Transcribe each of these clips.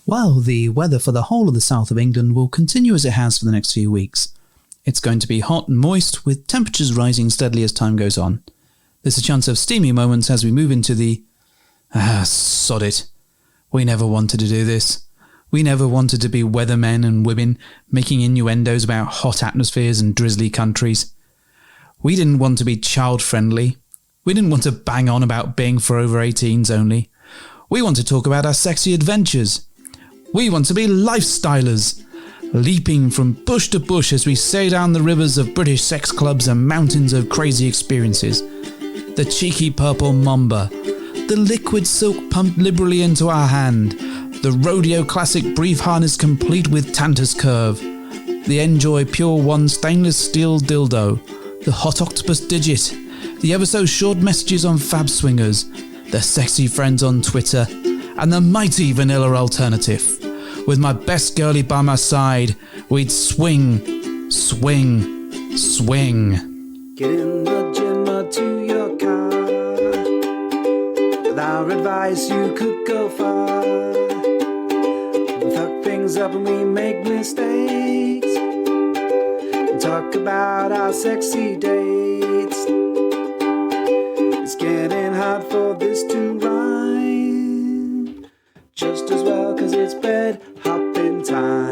Well, the weather for the whole of the south of England will continue as it has for the next few weeks. It's going to be hot and moist, with temperatures rising steadily as time goes on. There's a chance of steamy moments as we move into the... sod it. We never wanted to do this. We never wanted to be weathermen and women making innuendos about hot atmospheres and drizzly countries. We didn't want to be child-friendly. We didn't want to bang on about being for over 18s only. We want to talk about our sexy adventures. We want to be lifestylers, leaping from bush to bush as we sail down the rivers of British sex clubs and mountains of crazy experiences. The cheeky purple mamba, the liquid silk pumped liberally into our hand, the rodeo classic brief harness complete with Tantus curve, the Enjoy Pure One stainless steel dildo, the hot octopus digit, the ever so short messages on Fab Swingers, the sexy friends on Twitter, and the mighty vanilla alternative. With my best girlie by my side, we'd swing, swing, swing. Get in the gym or to your car. With our advice, you could go far. We fuck things up and we make mistakes. And talk about our sexy dates. It's getting hard for this to rhyme. Just as well, 'cause it's bed hopping time.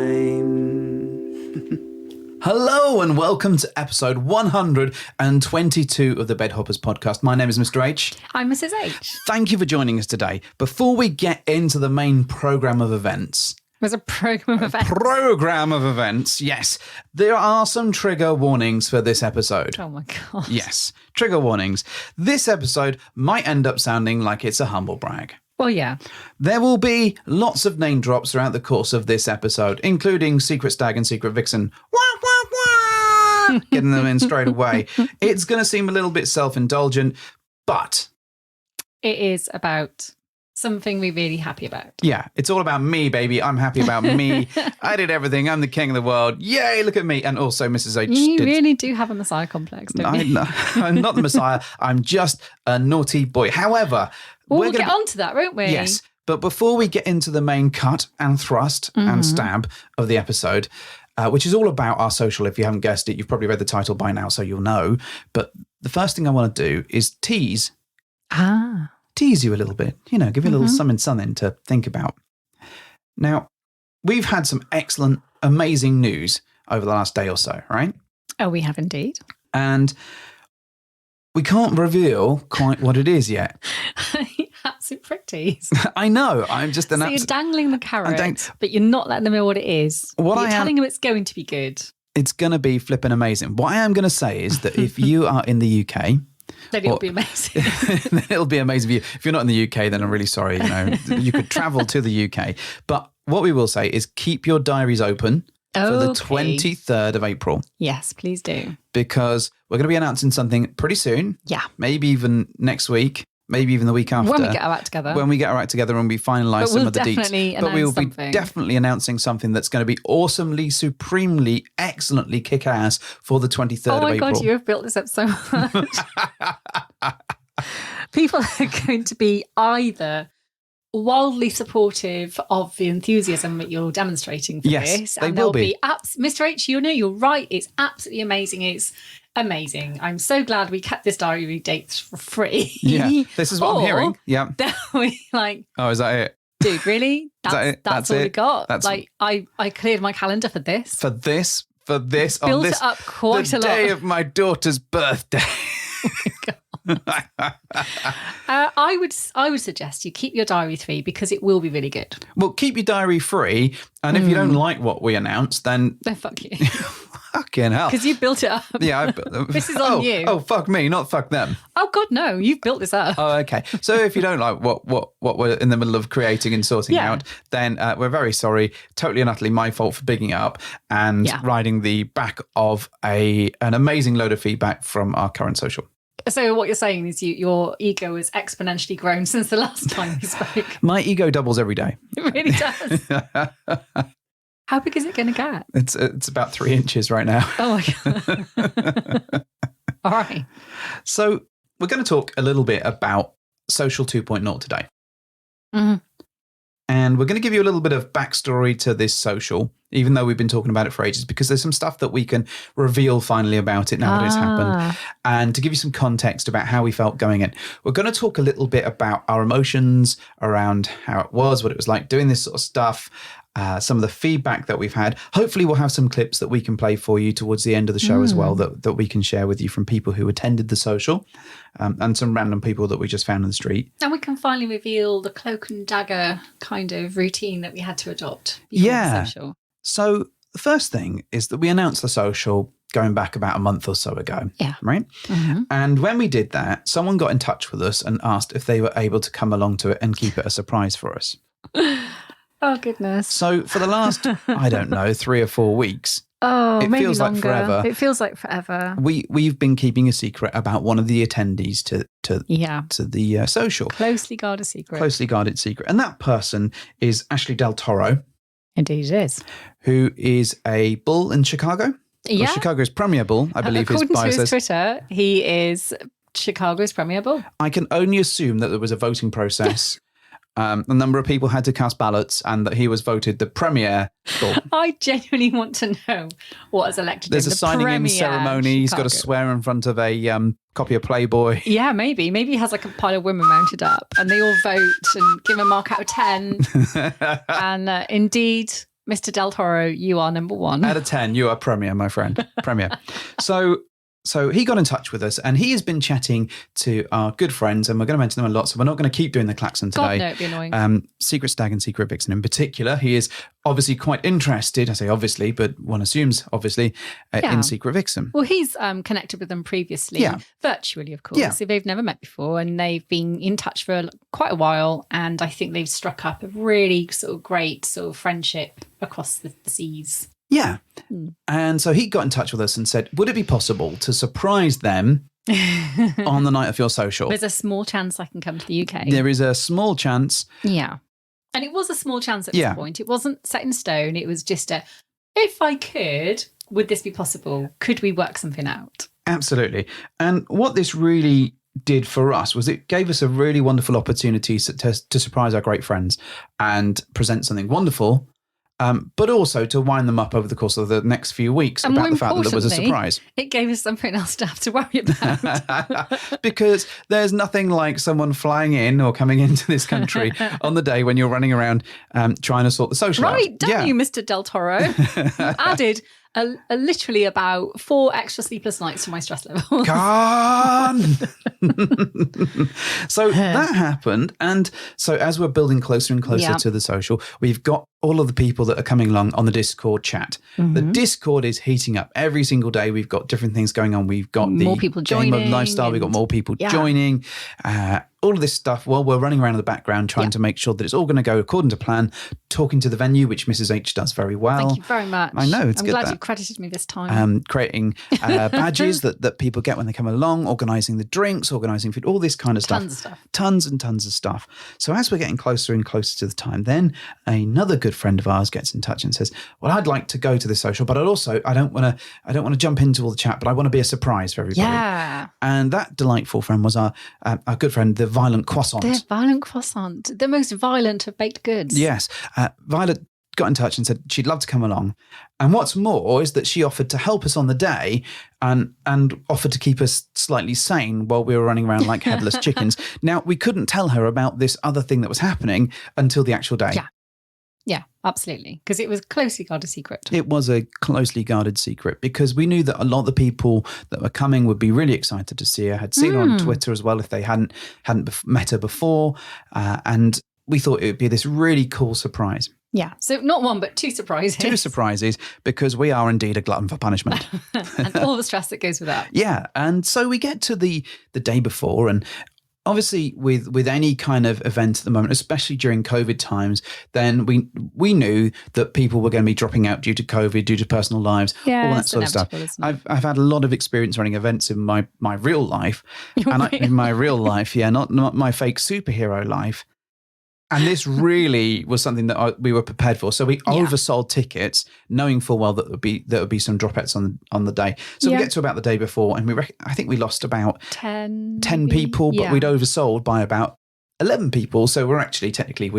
Hello and welcome to episode 122 of the Bed Hoppers podcast. My name is Mr. H. I'm Mrs. H. Thank you for joining us today. Before we get into the main programme of events... There's a programme of events. Programme of events, yes. There are some trigger warnings for this episode. Oh my God. Yes, trigger warnings. This episode might end up sounding like it's a humble brag. Well, yeah. There will be lots of name drops throughout the course of this episode, including Secret Stag and Secret Vixen. Wah, wah, wah! Getting them in straight away. It's going to seem a little bit self-indulgent, but... It is about something we're really happy about. Yeah, it's all about me, baby. I'm happy about me. I did everything. I'm the king of the world. Yay, look at me. And also Mrs. H. You really do have a Messiah complex, don't you? I'm not the Messiah. I'm just a naughty boy. However... We'll get onto that, won't we? Yes, but before we get into the main cut and thrust and stab of the episode, which is all about our social, if you haven't guessed it, you've probably read the title by now, so you'll know. But the first thing I want to do is tease you a little bit, give you a little something to think about. Now, we've had some excellent, amazing news over the last day or so, right? Oh, we have indeed. And we can't reveal quite what it is yet. Absolute prick tease. I know. I'm just an So you're dangling the carrot, but you're not letting them know what it is. You're telling them it's going to be good. It's going to be flipping amazing. What I am going to say is that if you are in the UK... Then it'll be amazing. Then it'll be amazing for you. If you're not in the UK, then I'm really sorry. You could travel to the UK. But what we will say is keep your diaries open for the 23rd of April. Yes, please do. Because we're going to be announcing something pretty soon. Yeah. Maybe even next week. Maybe even the week after. When we get our act together. When we get our act together and we finalise some of the deets. But we'll be definitely announcing something that's going to be awesomely, supremely, excellently kick-ass for the 23rd of April. Oh my God, you have built this up so much. People are going to be either wildly supportive of the enthusiasm that you're demonstrating for this. They will be. Mr. H, you're right. It's absolutely amazing. It's amazing. I'm so glad we kept this diary dates for free. Yeah, this is what I'm hearing. Yeah. We oh, is that it? Dude, really? That's all we got. I cleared my calendar for this. For this. Built on this, it up quite a lot. The day of my daughter's birthday. Oh my God. I would suggest you keep your diary free because it will be really good. Well, keep your diary free, and if you don't like what we announce, then fuck you. Fucking hell. Because you built it up. Yeah, this is on you. Oh, fuck me, not fuck them. Oh God, no! You've built this up. Oh, okay. So if you don't like what we're in the middle of creating and sorting out, then we're very sorry. Totally and utterly my fault for bigging it up and riding the back of an amazing load of feedback from our current social. So what you're saying is your ego has exponentially grown since the last time we spoke. My ego doubles every day. It really does. How big is it going to get? It's about 3 inches right now. Oh my God. All right. So we're going to talk a little bit about Social 2.0 today. Mm-hmm. And we're going to give you a little bit of backstory to this social, even though we've been talking about it for ages, because there's some stuff that we can reveal finally about it now that it's happened. And to give you some context about how we felt going in, we're going to talk a little bit about our emotions around how it was, what it was like doing this sort of stuff, some of the feedback that we've had. Hopefully we'll have some clips that we can play for you towards the end of the show as well that we can share with you from people who attended the social, and some random people that we just found in the street. And we can finally reveal the cloak and dagger kind of routine that we had to adopt before the social. So the first thing is that we announced the social going back about a month or so ago. Yeah. Right? Mm-hmm. And when we did that, someone got in touch with us and asked if they were able to come along to it and keep it a surprise for us. Oh, goodness. So for the last, I don't know, 3 or 4 weeks, it maybe feels longer. like forever. It feels like forever. We've been keeping a secret about one of the attendees to the social. Closely guarded secret. Closely guarded secret. And that person is Ashley Del Toro. Indeed it is. Who is a bull in Chicago. Yeah. Well, Chicago's premier bull, I believe his bio says. According to his Twitter, he is Chicago's premier bull. I can only assume that there was a voting process. A number of people had to cast ballots and that he was voted the premier bull. I genuinely want to know what has elected There's him. a signing in ceremony. He's got to swear in front of a copy of Playboy. Yeah, maybe. Maybe he has like a pile of women mounted up and they all vote and give him a mark out of 10. And indeed, Mr. Del Toro, you are number 1. Out of 10, you are premier, my friend. Premier. So he got in touch with us and he has been chatting to our good friends, and we're going to mention them a lot, so we're not going to keep doing the klaxon today. God, no, it'd be annoying. Secret Stag and Secret Vixen in particular. He is obviously quite interested, I say obviously, but one assumes obviously, in Secret Vixen. Well, he's connected with them previously, virtually, of course. Yeah. So they've never met before and they've been in touch for quite a while, and I think they've struck up a really sort of great sort of friendship across the seas. Yeah. And so he got in touch with us and said, would it be possible to surprise them on the night of your social? There's a small chance I can come to the UK. There is a small chance. Yeah. And it was a small chance at this point. It wasn't set in stone. It was just if I could, would this be possible? Could we work something out? Absolutely. And what this really did for us was it gave us a really wonderful opportunity to surprise our great friends and present something wonderful. But also to wind them up over the course of the next few weeks about the fact that there was a surprise. It gave us something else to have to worry about. Because there's nothing like someone flying in or coming into this country on the day when you're running around trying to sort the social out. Right, don't you, Mr. Del Toro? You added literally about 4 extra sleepless nights to my stress level. Gone! So that happened. And so as we're building closer and closer to the social, we've got all of the people that are coming along on the Discord chat. Mm-hmm. The Discord is heating up every single day. We've got different things going on. We've got more people joining, game of lifestyle. We've got more people joining. All of this stuff while we're running around in the background trying to make sure that it's all going to go according to plan, talking to the venue, which Mrs. H does very well. Thank you very much. I know, I'm good. glad you credited me this time. Creating badges that people get when they come along, organising the drinks, organising food, all this kind of stuff. Tons of stuff. Tons and tons of stuff. So as we're getting closer and closer to the time, then another good friend of ours gets in touch and says, well, I'd like to go to this social, but I don't want to jump into all the chat, but I want to be a surprise for everybody. Yeah. And that delightful friend was our good friend, the Violent Croissant. The Violent Croissant, the most violent of baked goods. Yes. Violet got in touch and said she'd love to come along. And what's more is that she offered to help us on the day and offered to keep us slightly sane while we were running around like headless chickens. Now, we couldn't tell her about this other thing that was happening until the actual day. Yeah, absolutely. Because it was a closely guarded secret. It was a closely guarded secret because we knew that a lot of the people that were coming would be really excited to see her, had seen her on Twitter as well if they hadn't met her before. And we thought it would be this really cool surprise. Yeah. So not one, but 2 surprises. 2 surprises because we are indeed a glutton for punishment. And all the stress that goes with that. Yeah. And so we get to the day before, and obviously with any kind of event at the moment, especially during COVID times, then we knew that people were going to be dropping out due to COVID, due to personal lives, all that sort of stuff. I've had a lot of experience running events in my real life. In my real life, not my fake superhero life. And this really was something that we were prepared for. So we oversold tickets, knowing full well that there would be some dropouts on the day. So we get to about the day before, and I think we lost about 10 people, but we'd oversold by about 11 people. So we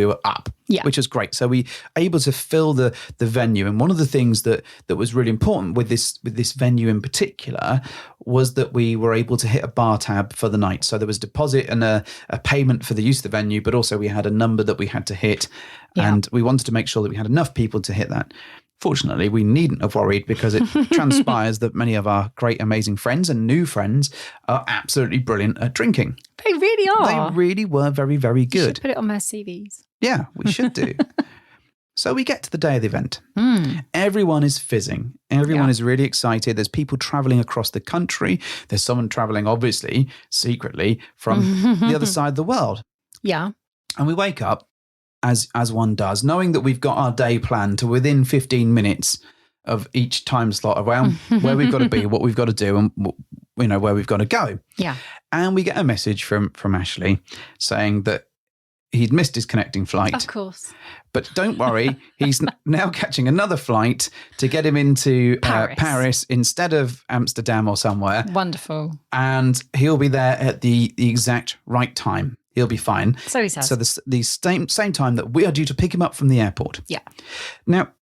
were up, which was great. So we were able to fill the venue. And one of the things that was really important with this venue in particular was that we were able to hit a bar tab for the night. So there was a deposit and a payment for the use of the venue, but also we had a number that we had to hit. Yeah. And we wanted to make sure that we had enough people to hit that. Fortunately, we needn't have worried because it transpires that many of our great, amazing friends and new friends are absolutely brilliant at drinking. They really are. They really were very, very good. You should put it on their CVs. Yeah, we should do. So we get to the day of the event. Everyone is fizzing. Everyone is really excited. There's people traveling across the country. There's someone traveling, obviously, secretly from the other side of the world. Yeah. And we wake up, as one does, knowing that we've got our day planned to within 15 minutes of each time slot around where we've got to be, what we've got to do, and where we've got to go. Yeah. And we get a message from Ashley saying that he'd missed his connecting flight. Of course. But don't worry, he's now catching another flight to get him into Paris instead of Amsterdam or somewhere. Wonderful. And he'll be there at the exact right time. He'll be fine. So he says. So the same time that we are due to pick him up from the airport. Yeah. Now,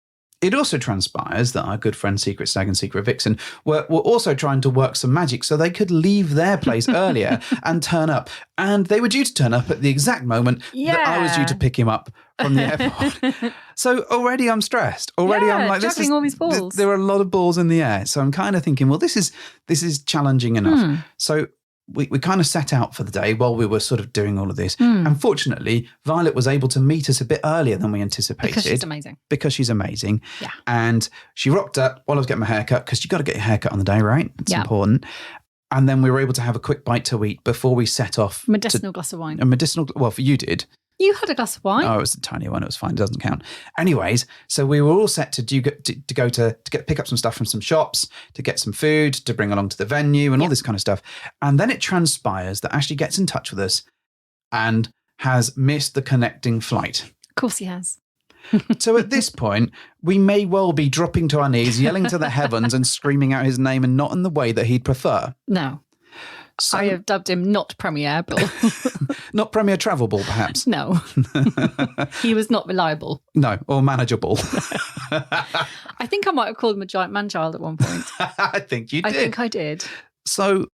it also transpires that our good friend Secret Stag and Secret Vixen were also trying to work some magic so they could leave their place earlier and turn up. And they were due to turn up at the exact moment that I was due to pick him up from the airport. So already I'm stressed. Already I'm like, juggling all these balls. There are a lot of balls in the air. So I'm kind of thinking, well, this is challenging enough. So we kind of set out for the day while we were sort of doing all of this. Unfortunately, Violet was able to meet us a bit earlier than we anticipated. Because she's amazing. Yeah. And she rocked up while I was getting my haircut, because you got to get your haircut on the day, right? It's important. And then we were able to have a quick bite to eat before we set off. Medicinal glass of wine. Well, you did. You had a glass of wine. Oh, it was a tiny one. It was fine. It doesn't count. Anyways, so we were all set to pick up some stuff from some shops, to get some food, to bring along to the venue and all this kind of stuff. And then it transpires that Ashley gets in touch with us and has missed the connecting flight. Of course he has. So at this point, we may well be dropping to our knees, yelling to the heavens and screaming out his name, and not in the way that he'd prefer. No. So, I have dubbed him not Premier Bull. Not Premier Travel Bull, perhaps? No. He was not reliable. No, or manageable. I think I might have called him a giant man-child at one point. I think you did. I think I did. So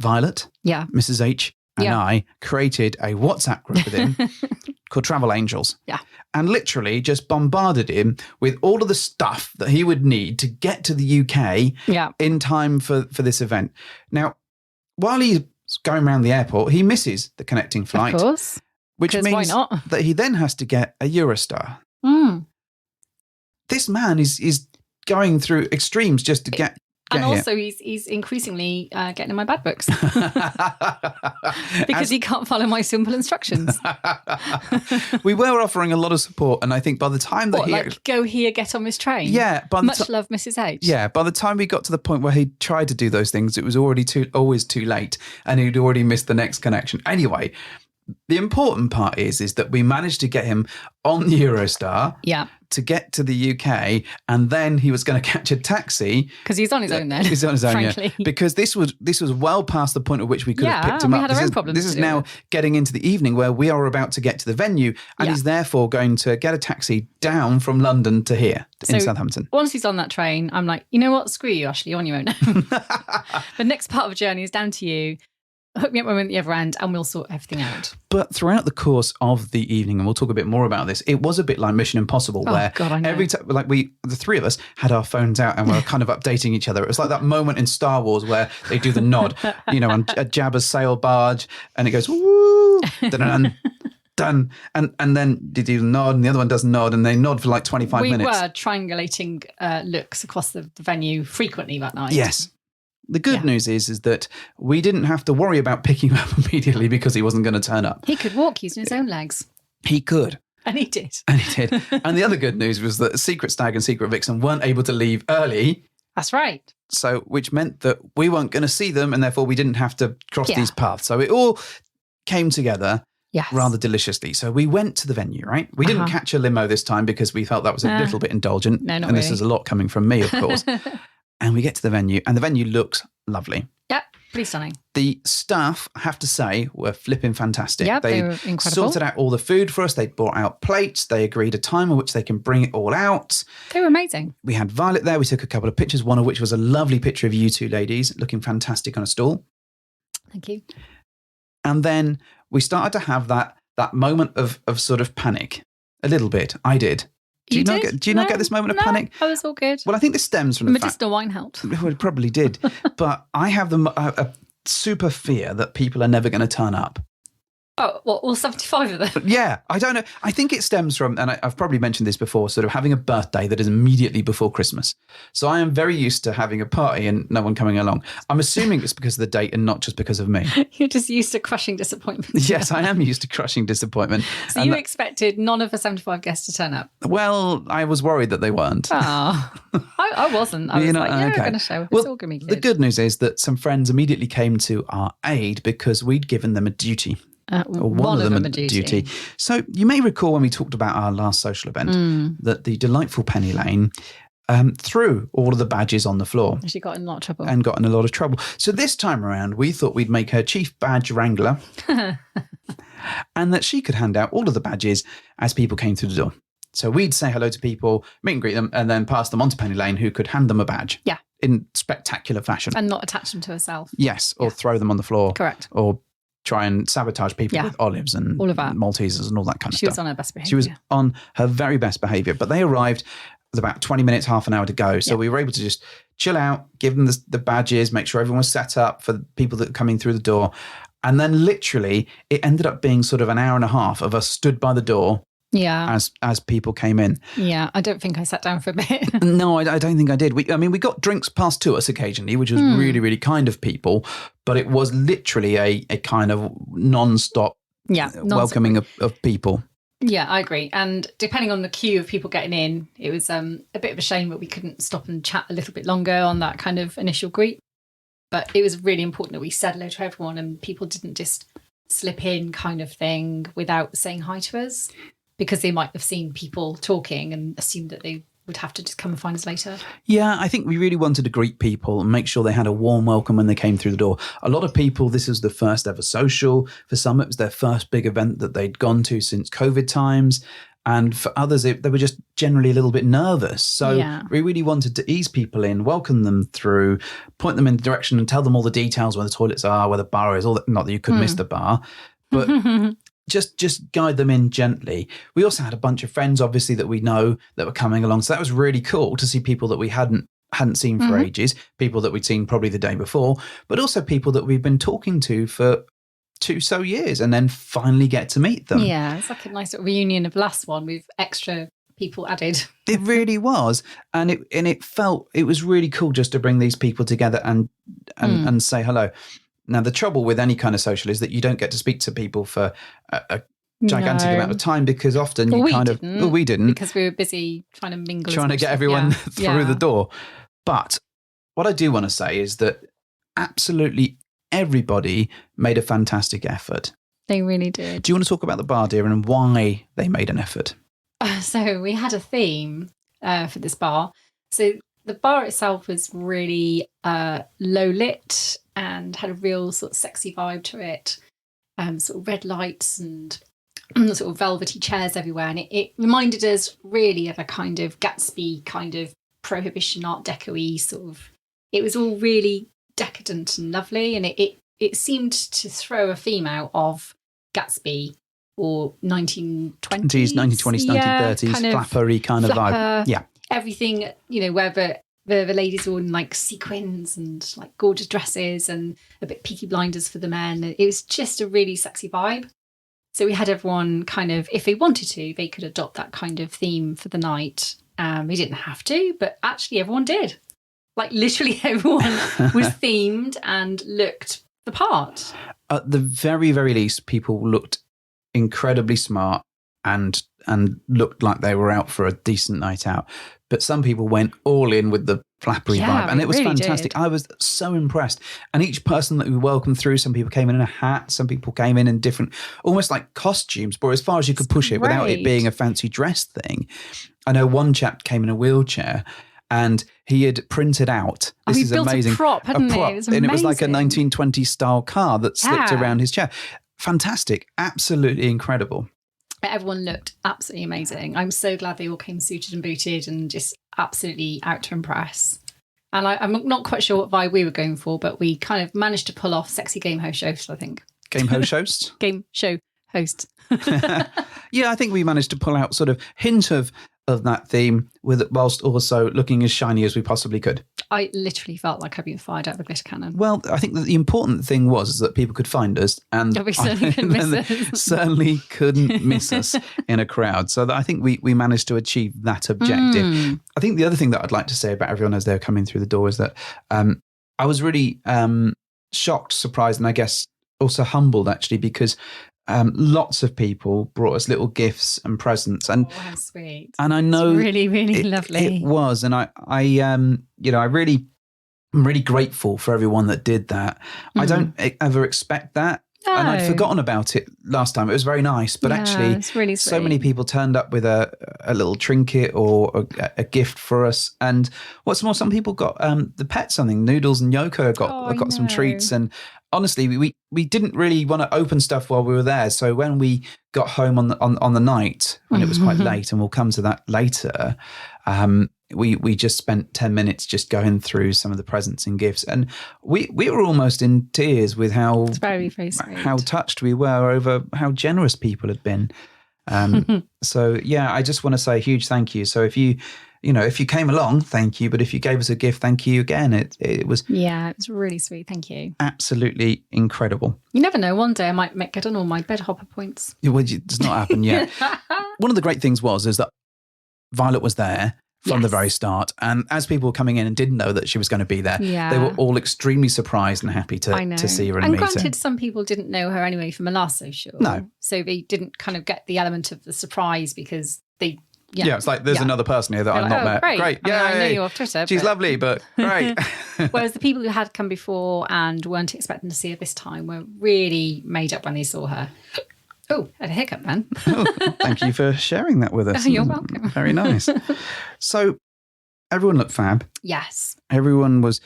Violet, Mrs. H, and I created a WhatsApp group with him called Travel Angels. Yeah. And literally just bombarded him with all of the stuff that he would need to get to the UK in time for this event. Now, while he's going around the airport, he misses the connecting flight. Of course. Which means that he then has to get a Eurostar. This man is going through extremes just to get and also he's increasingly getting in my bad books. Because he can't follow my simple instructions. We were offering a lot of support, and I think by the time that go here, get on this train. Yeah. Much love, Mrs. H. Yeah, by the time we got to the point where he tried to do those things, it was always too late, and he'd already missed the next connection. Anyway, the important part is that we managed to get him on the Eurostar. Yeah. To get to the UK, and then he was going to catch a taxi because he's on his own. Then he's on his own, frankly. Yeah. Because this was well past the point at which we could have picked him up. We had our own problems. This is now getting into the evening where we are about to get to the venue, and he's therefore going to get a taxi down from London to here in Southampton. Once he's on that train, I'm like, you know what? Screw you, Ashley. You're on your own. The next part of the journey is down to you. Hook me up when the other end, and we'll sort everything out. But throughout the course of the evening, and we'll talk a bit more about this, it was a bit like Mission Impossible, where every time, the three of us had our phones out and we were kind of updating each other. It was like that moment in Star Wars where they do the nod, on a Jabba's sail barge, and it goes woo, dun, dun, and then they do the nod, and the other one does nod, and they nod for like 25 minutes. We were triangulating looks across the venue frequently that night. Yes. The good news is that we didn't have to worry about picking him up immediately because he wasn't going to turn up. He could walk using his own legs. He could. And he did. And the other good news was that Secret Stag and Secret Vixen weren't able to leave early. That's right. So, which meant that we weren't going to see them, and therefore we didn't have to cross these paths. So it all came together rather deliciously. So we went to the venue, right? We didn't catch a limo this time because we felt that was a little bit indulgent. No, not and really. This is a lot coming from me, of course. And we get to the venue, and the venue looks lovely. Yep. Pretty stunning. The staff, I have to say, were flipping fantastic. Yeah, they were incredible. Sorted out all the food for us. They brought out plates. They agreed a time at which they can bring it all out. They were amazing. We had Violet there. We took a couple of pictures, one of which was a lovely picture of you two ladies looking fantastic on a stool. Thank you. And then we started to have that moment of sort of panic. A little bit. I did. Do you not get this moment of panic? I was all good. Well, I think this stems from the medicinal wine helped. Well, it probably did. But I have a super fear that people are never going to turn up. Oh, what, all 75 of them? Yeah, I don't know. I think it stems from, and I've probably mentioned this before, sort of having a birthday that is immediately before Christmas. So I am very used to having a party and no one coming along. I'm assuming it's because of the date and not just because of me. You're just used to crushing disappointment. Yes, I am used to crushing disappointment. So you expected none of the 75 guests to turn up? Well, I was worried that they weren't. Oh, I wasn't. I was like, yeah, we're going to show. It's all going to be good. The good news is that some friends immediately came to our aid because we'd given them a duty. Or one of them a duty. So you may recall when we talked about our last social event that the delightful Penny Lane threw all of the badges on the floor. She got in a lot of trouble. And got in a lot of trouble. So this time around, we thought we'd make her chief badge wrangler and that she could hand out all of the badges as people came through the door. So we'd say hello to people, meet and greet them, and then pass them on to Penny Lane, who could hand them a badge. Yeah. In spectacular fashion. And not attach them to herself. Yes, or throw them on the floor. Correct. Or try and sabotage people with olives and all of that. Maltesers and all that kind of stuff. She was on her best behaviour. She was on her very best behaviour. But they arrived with about 20 minutes, half an hour to go. So we were able to just chill out, give them the badges, make sure everyone was set up for the people that were coming through the door. And then literally it ended up being sort of an hour and a half of us stood by the door. Yeah. As people came in. Yeah, I don't think I sat down for a bit. No, I don't think I did. We got drinks passed to us occasionally, which was really, really kind of people. But it was literally a kind of non-stop welcoming of people. Yeah, I agree. And depending on the queue of people getting in, it was a bit of a shame that we couldn't stop and chat a little bit longer on that kind of initial greet. But it was really important that we said hello to everyone and people didn't just slip in kind of thing without saying hi to us. Because they might have seen people talking and assumed that they would have to just come and find us later. Yeah, I think we really wanted to greet people and make sure they had a warm welcome when they came through the door. A lot of people, this was the first ever social. For some, it was their first big event that they'd gone to since COVID times. And for others, they were just generally a little bit nervous. So we really wanted to ease people in, welcome them through, point them in the direction and tell them all the details, where the toilets are, where the bar is, all that. Not that you could miss the bar, but... Just guide them in gently. We also had a bunch of friends, obviously, that we know that were coming along. So that was really cool to see people that we hadn't seen for ages, people that we'd seen probably the day before, but also people that we've been talking to for 2 years and then finally get to meet them. Yeah, it's like a nice reunion of last one with extra people added. It really was. And it was really cool just to bring these people together and say hello. Now, the trouble with any kind of social is that you don't get to speak to people for a gigantic amount of time because often we didn't. Because we were busy trying to mingle. Trying to get everyone through the door. But what I do want to say is that absolutely everybody made a fantastic effort. They really did. Do you want to talk about the bar, dear, and why they made an effort? So we had a theme for this bar. So the bar itself was really low lit and had a real sort of sexy vibe to it. Sort of red lights and sort of velvety chairs everywhere. And it reminded us really of a kind of Gatsby kind of Prohibition Art Deco-y sort of. It was all really decadent and lovely. And it seemed to throw a theme out of Gatsby or 1920s. 1920s, 1930s, kind of flappery kind of vibe. Yeah. Everything, where the ladies were in like sequins and like gorgeous dresses and a bit Peaky Blinders for the men. It was just a really sexy vibe. So we had everyone kind of, if they wanted to, they could adopt that kind of theme for the night. They didn't have to, but actually everyone did. Like literally everyone was themed and looked the part. At the very, very least, people looked incredibly smart and looked like they were out for a decent night out. But some people went all in with the flappery vibe. And it was really fantastic. Did. I was so impressed. And each person that we welcomed through, some people came in a hat, some people came in different, almost like costumes, but as far as you could push it without it being a fancy dress thing. I know one chap came in a wheelchair and he had printed out. This he is built amazing. a prop, hadn't he? It was and it was like a amazing. 1920s style car that slipped Yeah. around his chair. Fantastic, absolutely incredible. Everyone looked absolutely amazing. I'm so glad they all came suited and booted and just absolutely out to impress. And I'm not quite sure what vibe we were going for, but we kind of managed to pull off sexy game host, I think. Game host? Game show host. Yeah, I think we managed to pull out sort of hint of that theme whilst also looking as shiny as we possibly could. I literally felt like I'd been fired out of a glitter cannon. Well, I think that the important thing was that people could find us, and We certainly couldn't miss us. certainly couldn't miss us in a crowd. So I think we managed to achieve that objective. I think the other thing that I'd like to say about everyone as they're coming through the door is that I was really shocked, surprised, and I guess also humbled actually, because lots of people brought us little gifts and presents, and how sweet! And I know it's really, really lovely. It was, and I'm really grateful for everyone that did that. I don't ever expect that. No. And I'd forgotten about it last time. It was very nice, but actually, it's really sweet. so many people turned up with a little trinket or a gift for us. And what's more, some people got the pet something. Noodles and Yoko got some treats. And honestly, we didn't really want to open stuff while we were there. So when we got home on the night, when it was quite late, and we'll come to that later, we just spent 10 minutes just going through some of the presents and gifts, and we were almost in tears with how very, very sweet. How touched we were over how generous people had been. So yeah, I just want to say a huge thank you. So if you came along, thank you. But if you gave us a gift, thank you again. It was it was really sweet. Thank you. Absolutely incredible. You never know. One day I might get on all my bed hopper points. It does not happen yet. One of the great things is that Violet was there from the very start. And as people were coming in and didn't know that she was going to be there, they were all extremely surprised and happy to see her and meet her. And granted, some people didn't know her anyway from a last social. No. So they didn't kind of get the element of the surprise because they... Yeah, it's like there's another person here that I've not met. Great. Yeah, I know you off Twitter. She's lovely, but great. Whereas the people who had come before and weren't expecting to see her this time were really made up when they saw her. Oh, had a hiccup, man. Thank you for sharing that with us. You're welcome. Very nice. So everyone looked fab. Yes. Everyone was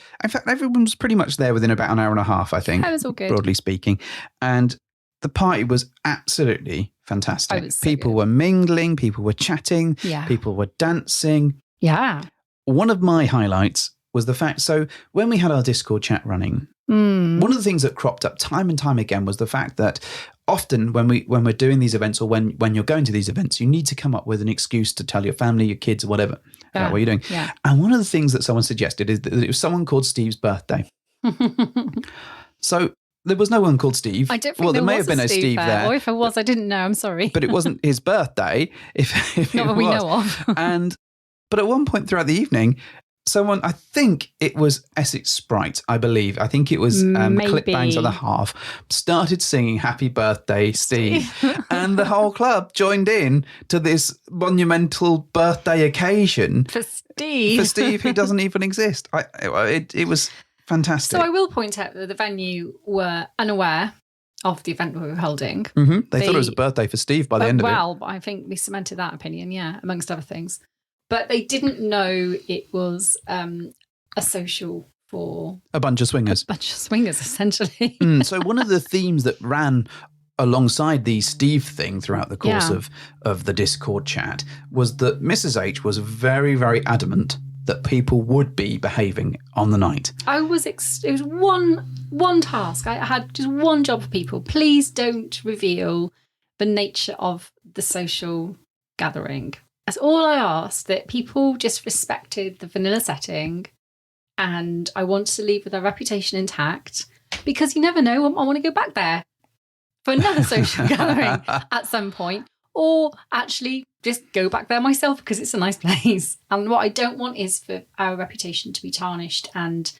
pretty much there within about an hour and a half, I think. That was all good. Broadly speaking. And the party was absolutely fantastic. So people were mingling, people were chatting, people were dancing. Yeah. One of my highlights was the fact, so when we had our Discord chat running, one of the things that cropped up time and time again was the fact that often when we're doing these events, or when you're going to these events, you need to come up with an excuse to tell your family, your kids, or whatever about what you're doing. Yeah. And one of the things that someone suggested is that it was someone called Steve's birthday. So there was no one called Steve. I don't think there may have been a Steve there. Or if it was, I didn't know. I'm sorry. But it wasn't his birthday. If not it that we was. know of. But at one point throughout the evening, someone, I think it was Essex Sprite, I believe. I think it was Clip Bangs of the Half, started singing Happy Birthday, Steve. And the whole club joined in to this monumental birthday occasion. For Steve, who doesn't even exist. It was fantastic. So I will point out that the venue were unaware of the event we were holding. Mm-hmm. They thought it was a birthday for Steve by the end of it. Well, I think we cemented that opinion, amongst other things. But they didn't know it was a social for... A bunch of swingers. Essentially. So one of the themes that ran alongside the Steve thing throughout the course of the Discord chat was that Mrs. H was very, very adamant that people would be behaving on the night. It was one task. I had just one job for people. Please don't reveal the nature of the social gathering. That's all I asked, that people just respected the vanilla setting, and I wanted to leave with their reputation intact, because you never know, I want to go back there for another social gathering at some point, or actually just go back there myself because it's a nice place. And what I don't want is for our reputation to be tarnished, and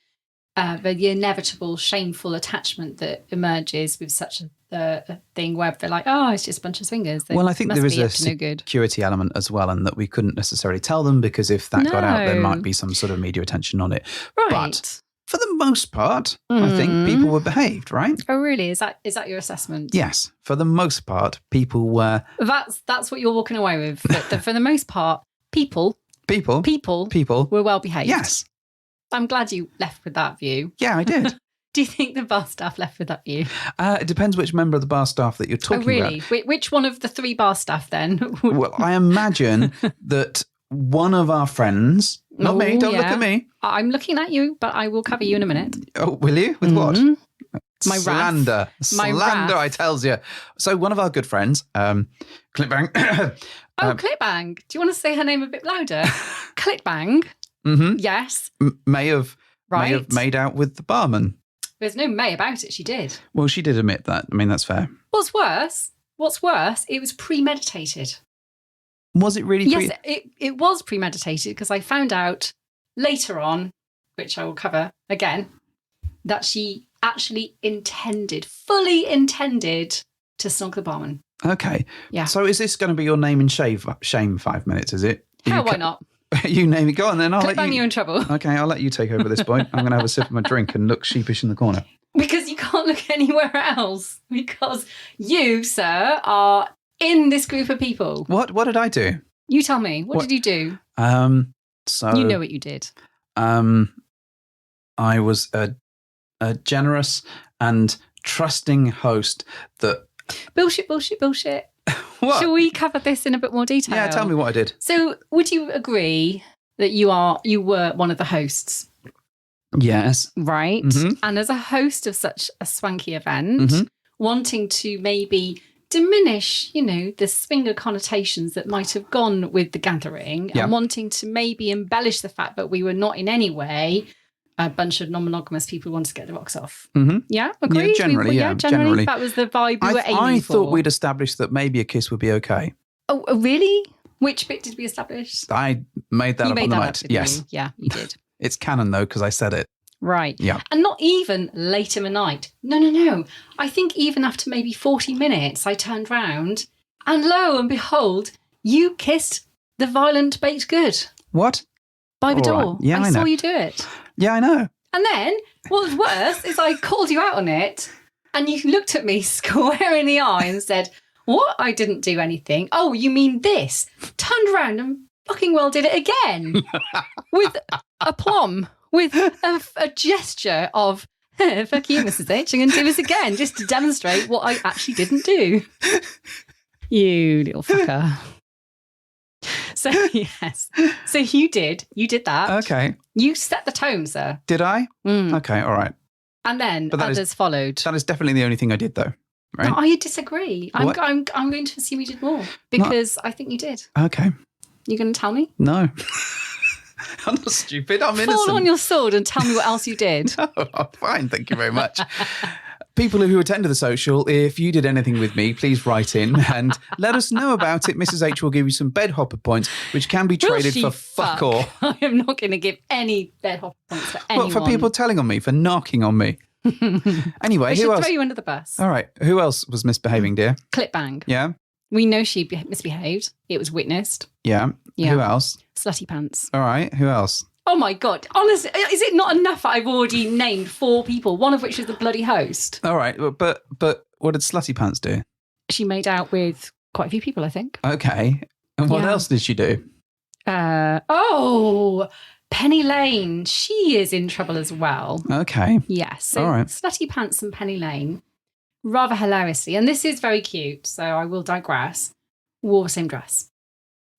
the inevitable shameful attachment that emerges with such a thing where they're like, oh, it's just a bunch of swingers. Well, I think there is a security element as well, and that we couldn't necessarily tell them, because if that got out, there might be some sort of media attention on it. Right. But for the most part, I think people were behaved, right? Oh, really? Is that your assessment? Yes. For the most part, people were... That's what you're walking away with. But for the most part, people People were well behaved. Yes. I'm glad you left with that view. Yeah, I did. Do you think the bar staff left with that view? It depends which member of the bar staff that you're talking really? about. Which one of the 3 bar staff then? Well, I imagine that one of our friends, not me, don't look at me. I'm looking at you, but I will cover you in a minute. Oh, will you? With what? My slander. My Slander, wrath. I tells you. So one of our good friends, Clipbang. Clipbang. Do you want to say her name a bit louder? Clipbang. Mm-hmm. Yes. May have made out with the barman. There's no may about it. She did. Well, she did admit that. I mean, that's fair. What's worse, it was premeditated. Was it really? Yes, it was premeditated because I found out later on, which I will cover again, that she actually fully intended to snog the barman. Okay. Yeah. So is this going to be your name and shame 5 minutes, is it? Hell, why not? You name it. Go on then. I'll let you in trouble. Okay, I'll let you take over at this point. I'm going to have a sip of my drink and look sheepish in the corner. Because you can't look anywhere else. Because you, sir, are in this group of people. What did I do? You tell me. What did you do? So you know what you did. I was a generous and trusting host that... Bullshit. What? Shall we cover this in a bit more detail? Yeah, tell me what I did. So, would you agree that you were one of the hosts? Yes. Right. Mm-hmm. And as a host of such a swanky event, wanting to maybe diminish, the swinger connotations that might have gone with the gathering, and wanting to maybe embellish the fact that we were not in any way a bunch of non-monogamous people who wanted to get the rocks off. Mm-hmm. Yeah, agreed? Yeah, generally. That was the vibe we were aiming for. I thought we'd established that maybe a kiss would be okay. Oh, really? Which bit did we establish? I made that up on the night. Yes. Yeah, you did. It's canon, though, because I said it. Right. Yeah. And not even late in the night. No. I think even after maybe 40 minutes, I turned round and lo and behold, you kissed the violent baked good. What? By the door. Right. Yeah, I know. saw you do it. Yeah, I know. And then what was worse is I called you out on it and you looked at me square in the eye and said, what? I didn't do anything. Oh, you mean this? Turned around and fucking well did it again with aplomb, with a gesture of, fuck you, Mrs. H, I'm going to do this again just to demonstrate what I actually didn't do. You little fucker. So, yes. So you did that. Okay. You set the tone, sir. Did I? Okay, all right. And then others followed. That is definitely the only thing I did, though. Right? No, I disagree. I'm going to assume you did more because I think you did. Okay. You're going to tell me? No. I'm not stupid. I'm innocent. Fall on your sword and tell me what else you did. No, I'm fine. Thank you very much. People who attend the social, if you did anything with me, please write in and let us know about it. Mrs. H will give you some bed hopper points, which can be traded for fuck all. I am not going to give any bed hopper points for anyone. Well, for people telling on me, for knocking on me. Anyway, who else? Throw you under the bus. All right. Who else was misbehaving, dear? Clipbang. Yeah. We know she misbehaved. It was witnessed. Yeah. Who else? Slutty pants. All right. Who else? Oh my God. Honestly, is it not enough that I've already named 4 people, one of which is the bloody host? All right. But what did Slutty Pants do? She made out with quite a few people, I think. Okay. And what else did she do? Penny Lane. She is in trouble as well. Okay. Yes. So all right. Slutty Pants and Penny Lane, rather hilariously, and this is very cute, so I will digress, wore the same dress.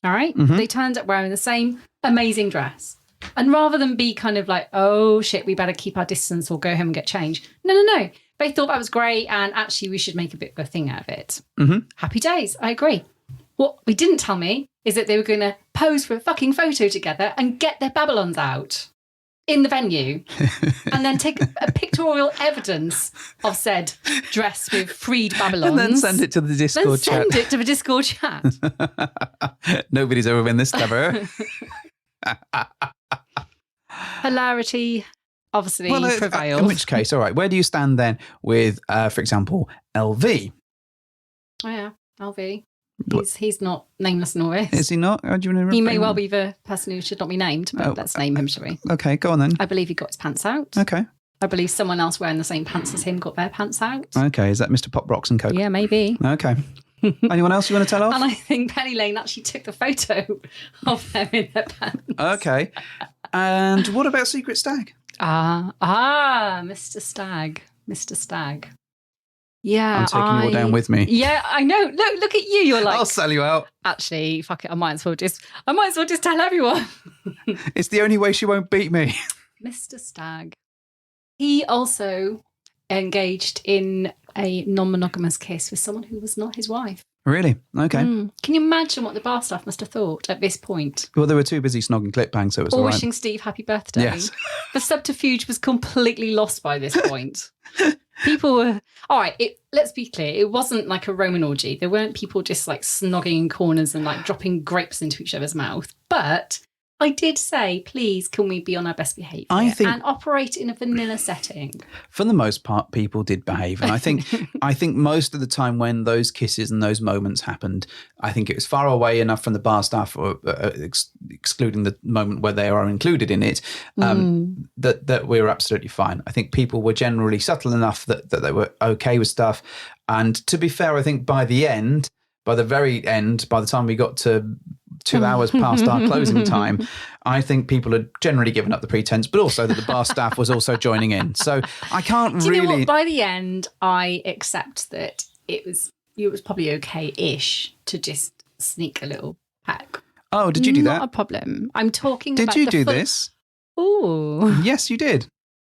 All right? Mm-hmm. They turned up wearing the same amazing dress. And rather than be kind of like, oh shit, we better keep our distance or go home and get changed. No. They thought that was great and actually we should make a bit of a thing out of it. Mm-hmm. Happy days. I agree. What they didn't tell me is that they were going to pose for a fucking photo together and get their Babylons out in the venue and then take a pictorial evidence of said dress with freed Babylons. And then send it to the Discord chat. Send it to the Discord chat. Nobody's ever been this clever. Hilarity obviously prevailed. In which case, all right, where do you stand then with, for example, LV? Oh yeah, LV. He's not nameless nor is he not? Do you remember? He may well be the person who should not be named, but let's name him, shall we? Okay, go on then. I believe he got his pants out. Okay. I believe someone else wearing the same pants as him got their pants out. Okay, is that Mr. Pop Rocks and Coke? Yeah, maybe. Okay. Anyone else you want to tell off? And I think Penny Lane actually took the photo of them in their pants. Okay. And what about Secret Stag? Mr. Stag. Mr. Stag. Yeah, I'm taking you all down with me. Yeah, I know. Look at you. You're like, I'll sell you out. Actually, fuck it. I might as well just tell everyone. It's the only way she won't beat me. Mr. Stag. He also engaged in a non-monogamous kiss with someone who was not his wife. Really? Okay. Can you imagine what the bar staff must have thought at this point? Well, they were too busy snogging Clipbang, so it was or all right. wishing Steve happy birthday. Yes. The subterfuge was completely lost by this point. People were... All right, let's be clear. It wasn't like a Roman orgy. There weren't people just like snogging in corners and like dropping grapes into each other's mouth. But I did say, please, can we be on our best behaviour and operate in a vanilla setting? For the most part, people did behave. And I think most of the time when those kisses and those moments happened, I think it was far away enough from the bar staff, or excluding the moment where they are included in it, that we were absolutely fine. I think people were generally subtle enough that they were okay with stuff. And to be fair, I think by the very end, by the time we got to 2 hours past our closing time, I think people had generally given up the pretense, but also that the bar staff was also joining in. So I can't Do really... you know what? By the end, I accept that it was probably okay-ish to just sneak a little pack. Oh, did you do that? Not a problem. I'm talking did about you do this? Oh. Yes, you did.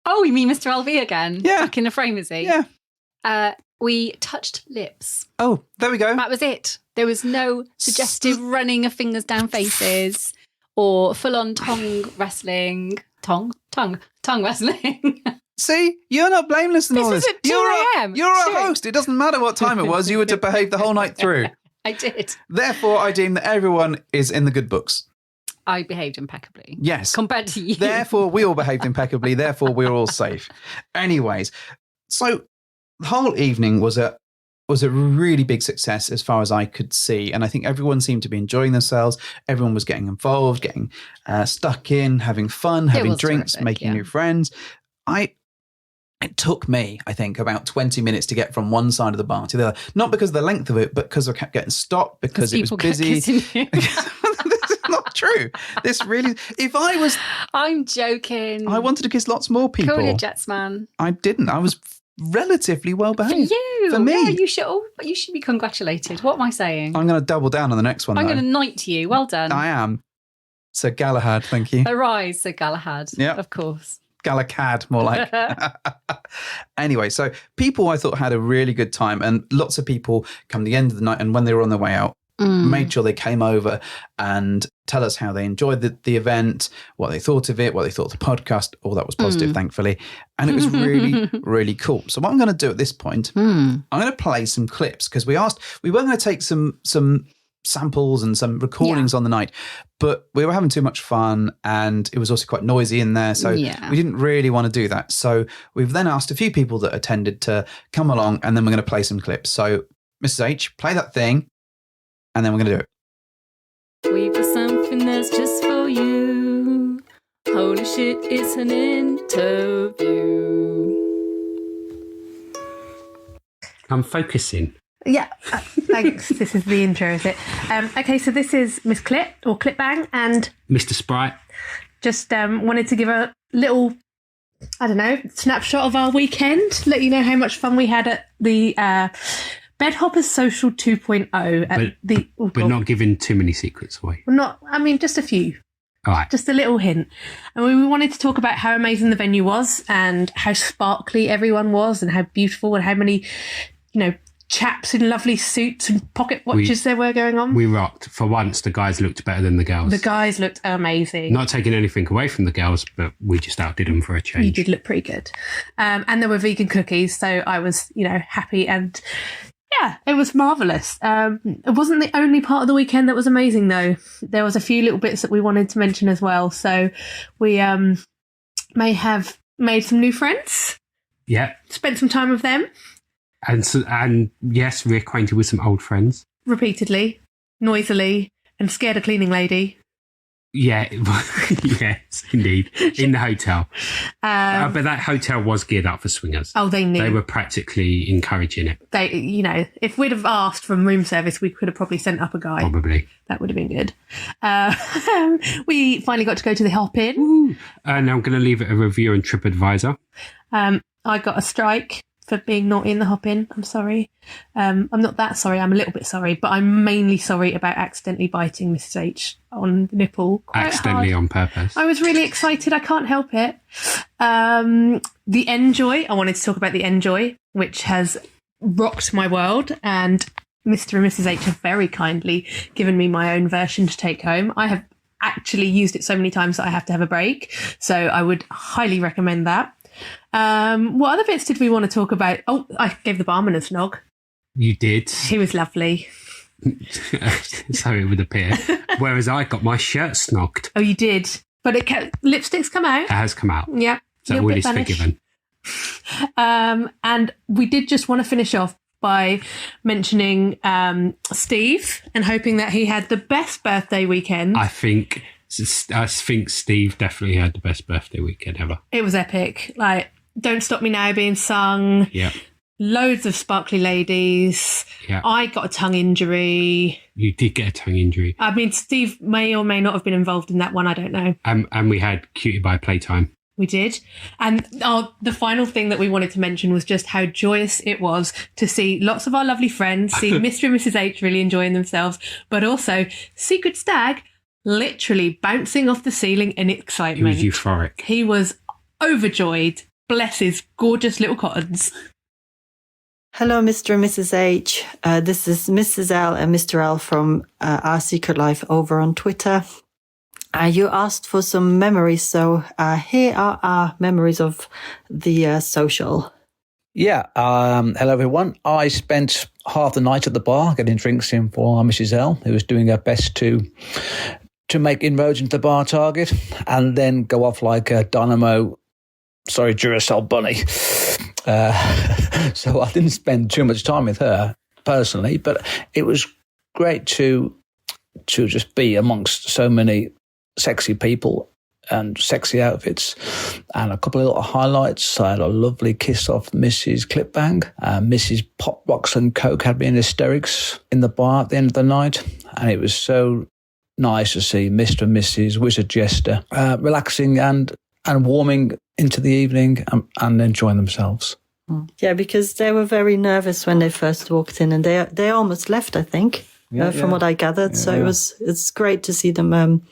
Oh, you mean Mr. LV again? Yeah. Back in the frame, is he? Yeah. We touched lips. Oh, there we go. That was it. There was no suggestive running of fingers down faces or full-on tongue wrestling. Tongue wrestling. See, you're not blameless in all this. This is at 2 a.m. You're a host. It doesn't matter what time it was. You were to behave the whole night through. I did. Therefore, I deem that everyone is in the good books. I behaved impeccably. Yes. Compared to you. Therefore, we all behaved impeccably. Therefore, we're all safe. Anyways, so the whole evening was a really big success as far as I could see. And I think everyone seemed to be enjoying themselves. Everyone was getting involved, getting stuck in, having fun, having drinks, terrific, making new friends. It took me, I think, about 20 minutes to get from one side of the bar to the other. Not because of the length of it, but because I kept getting stopped, because it was busy. This is not true. This really... I'm joking. I wanted to kiss lots more people. Cool your jets, man. I didn't. I was relatively well behaved. For you. For me. Yeah, you should be congratulated. What am I saying? I'm going to double down on the next one, I'm going to knight you. Well done. I am. Sir Galahad, thank you. Arise, Sir Galahad. Yeah. Of course. Galahad, more like. Anyway, so people I thought had a really good time, and lots of people come the end of the night, and when they were on their way out, made sure they came over and tell us how they enjoyed the event, what they thought of it, what they thought of the podcast. All that was positive, thankfully. And it was really, really cool. So what I'm going to do at this point, I'm going to play some clips, because we were going to take some samples and some recordings on the night, but we were having too much fun and it was also quite noisy in there, so we didn't really want to do that. So we've then asked a few people that attended to come along, and then we're going to play some clips. So Mrs. H, play that thing, and then we're going to do it. We've got something that's just for you. Holy shit, it's an interview. I'm focusing. Yeah, thanks. This is the intro, is it? Okay, so this is Miss Clip, or Clipbang, and Mr. Sprite. Just wanted to give a little, I don't know, snapshot of our weekend, let you know how much fun we had at the Bedhoppers Social 2.0. We're not giving too many secrets away. Just a few. All right. Just a little hint. And we wanted to talk about how amazing the venue was, and how sparkly everyone was, and how beautiful, and how many, chaps in lovely suits and pocket watches there were going on. We rocked. For once, the guys looked better than the girls. The guys looked amazing. Not taking anything away from the girls, but we just outdid them for a change. You did look pretty good. And there were vegan cookies, so I was, happy, and yeah, it was marvellous. It wasn't the only part of the weekend that was amazing, though. There was a few little bits that we wanted to mention as well. So we may have made some new friends. Yeah. Spent some time with them. And yes, reacquainted with some old friends. Repeatedly, noisily, and scared a cleaning lady. Yeah, yes, indeed. In the hotel. But that hotel was geared up for swingers. Oh, they knew. They were practically encouraging it. They, if we'd have asked from room service, we could have probably sent up a guy. Probably. That would have been good. We finally got to go to the hop-in. Ooh. And I'm going to leave it a review on TripAdvisor. I got a strike for being naughty in the hop-in. I'm sorry. I'm not that sorry. I'm a little bit sorry, but I'm mainly sorry about accidentally biting Mrs. H on the nipple. Accidentally hard. on purpose. I was really excited. I can't help it. The Enjoy. I wanted to talk about the Enjoy, which has rocked my world, and Mr. and Mrs. H have very kindly given me my own version to take home. I have actually used it so many times that I have to have a break, so I would highly recommend that. What other bits did we want to talk about? Oh, I gave the barman a snog. You did. He was lovely. So it would appear. Whereas I got my shirt snogged. Oh, you did. But lipstick's come out. It has come out. Yeah. So all is forgiven. And we did just want to finish off by mentioning Steve and hoping that he had the best birthday weekend. I think Steve definitely had the best birthday weekend ever. It was epic. Like, Don't Stop Me Now being sung. Yeah. Loads of sparkly ladies. Yeah. I got a tongue injury. You did get a tongue injury. I mean, Steve may or may not have been involved in that one. I don't know. And we had Cutie by Playtime. We did. And the final thing that we wanted to mention was just how joyous it was to see lots of our lovely friends, see Mr. and Mrs. H really enjoying themselves, but also Secret Stag literally bouncing off the ceiling in excitement. He was euphoric. He was overjoyed. Bless his gorgeous little cottons. Hello, Mr. and Mrs. H. This is Mrs. L and Mr. L from Our Secret Life over on Twitter. You asked for some memories, so here are our memories of the social. Yeah, hello everyone. I spent half the night at the bar getting drinks in for Mrs. L, who was doing her best to make inroads into the bar target and then go off like a Duracell bunny. So I didn't spend too much time with her personally, but it was great to just be amongst so many sexy people and sexy outfits. And a couple of little highlights. I had a lovely kiss off Mrs. Clipbang. Mrs. Pop Rocks and Coke had me in hysterics in the bar at the end of the night. And it was so nice to see Mr. and Mrs. Wizard Jester relaxing and warming into the evening and enjoying themselves. Yeah, because they were very nervous when they first walked in, and they almost left, I think, from what I gathered. Yeah, so it's great to see them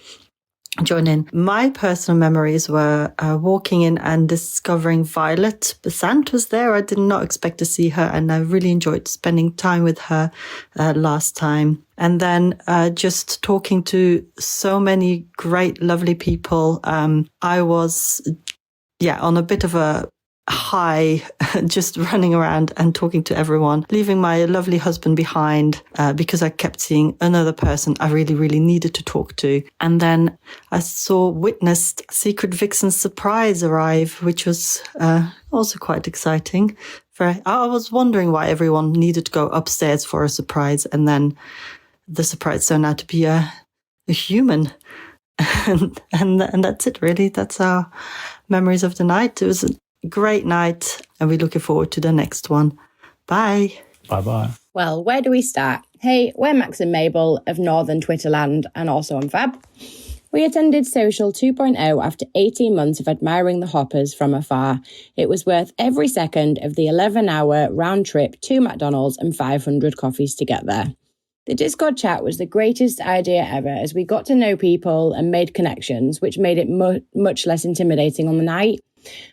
join in. My personal memories were walking in and discovering Violet Besant was there. I did not expect to see her, and I really enjoyed spending time with her last time. And then just talking to so many great, lovely people. I was, on a bit of a high, just running around and talking to everyone, leaving my lovely husband behind because I kept seeing another person I really, really needed to talk to. And then I witnessed Secret Vixen's surprise arrive, which was also quite exciting. I was wondering why everyone needed to go upstairs for a surprise, and then the surprise turned out to be a human. And that's it, really. That's our memories of the night. It was a great night, and we're looking forward to the next one. Bye. Bye-bye. Well, where do we start? Hey, we're Max and Mabel of Northern Twitterland and also on Fab. We attended Social 2.0 after 18 months of admiring the Hoppers from afar. It was worth every second of the 11-hour round trip to McDonald's and 500 coffees to get there. The Discord chat was the greatest idea ever, as we got to know people and made connections, which made it much less intimidating on the night.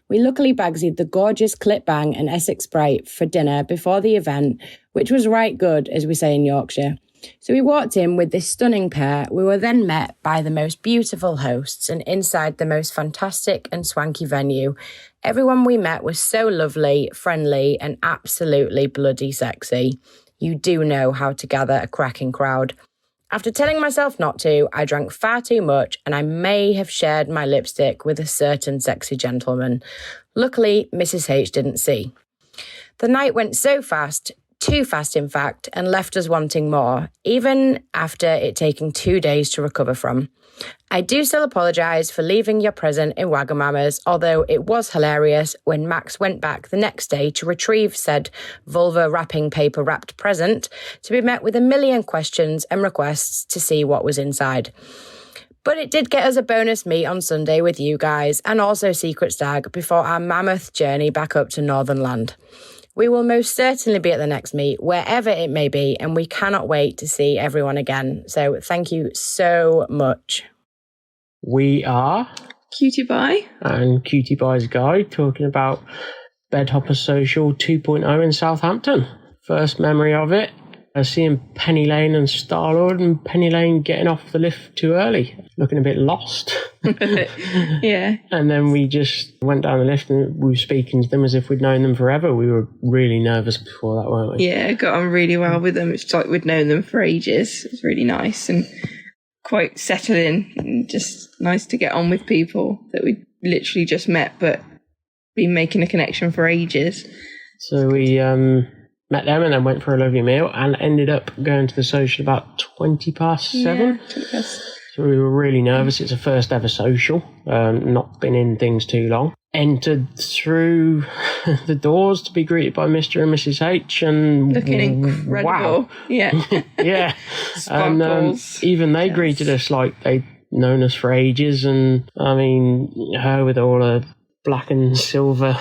We luckily bagsied the gorgeous Clipbang and Essex Sprite for dinner before the event, which was right good, as we say in Yorkshire. So we walked in with this stunning pair. We were then met by the most beautiful hosts and inside the most fantastic and swanky venue. Everyone we met was so lovely, friendly, and absolutely bloody sexy. You do know how to gather a cracking crowd. After telling myself not to, I drank far too much, and I may have shared my lipstick with a certain sexy gentleman. Luckily, Mrs. H didn't see. The night went so fast. Too fast, in fact, and left us wanting more, even after it taking 2 days to recover from. I do still apologise for leaving your present in Wagamama's, although it was hilarious when Max went back the next day to retrieve said vulva wrapping paper wrapped present to be met with a million questions and requests to see what was inside. But it did get us a bonus meet on Sunday with you guys and also Secret Stag before our mammoth journey back up to Northern Land. We will most certainly be at the next meet, wherever it may be, and we cannot wait to see everyone again. So thank you so much. We are Cutie Pie and Cutie Pie's Guide talking about Bedhopper Social 2.0 in Southampton. First memory of it, seeing Penny Lane and Star-Lord, and Penny Lane getting off the lift too early, looking a bit lost. Yeah. And then we just went down the lift and we were speaking to them as if we'd known them forever. We were really nervous before that, weren't we? Yeah, got on really well with them. It's like we'd known them for ages. It was really nice and quite settling, and just nice to get on with people that we'd literally just met but been making a connection for ages. So we met them and then went for a lovely meal and ended up going to the social about 20 past 7. Yeah, 20 past. So we were really nervous. It's a first ever social, not been in things too long. Entered through the doors to be greeted by Mr. and Mrs. H, and looking incredible. Wow. Yeah. Yeah. And even they greeted us like they'd known us for ages. And I mean, her with all her black and silver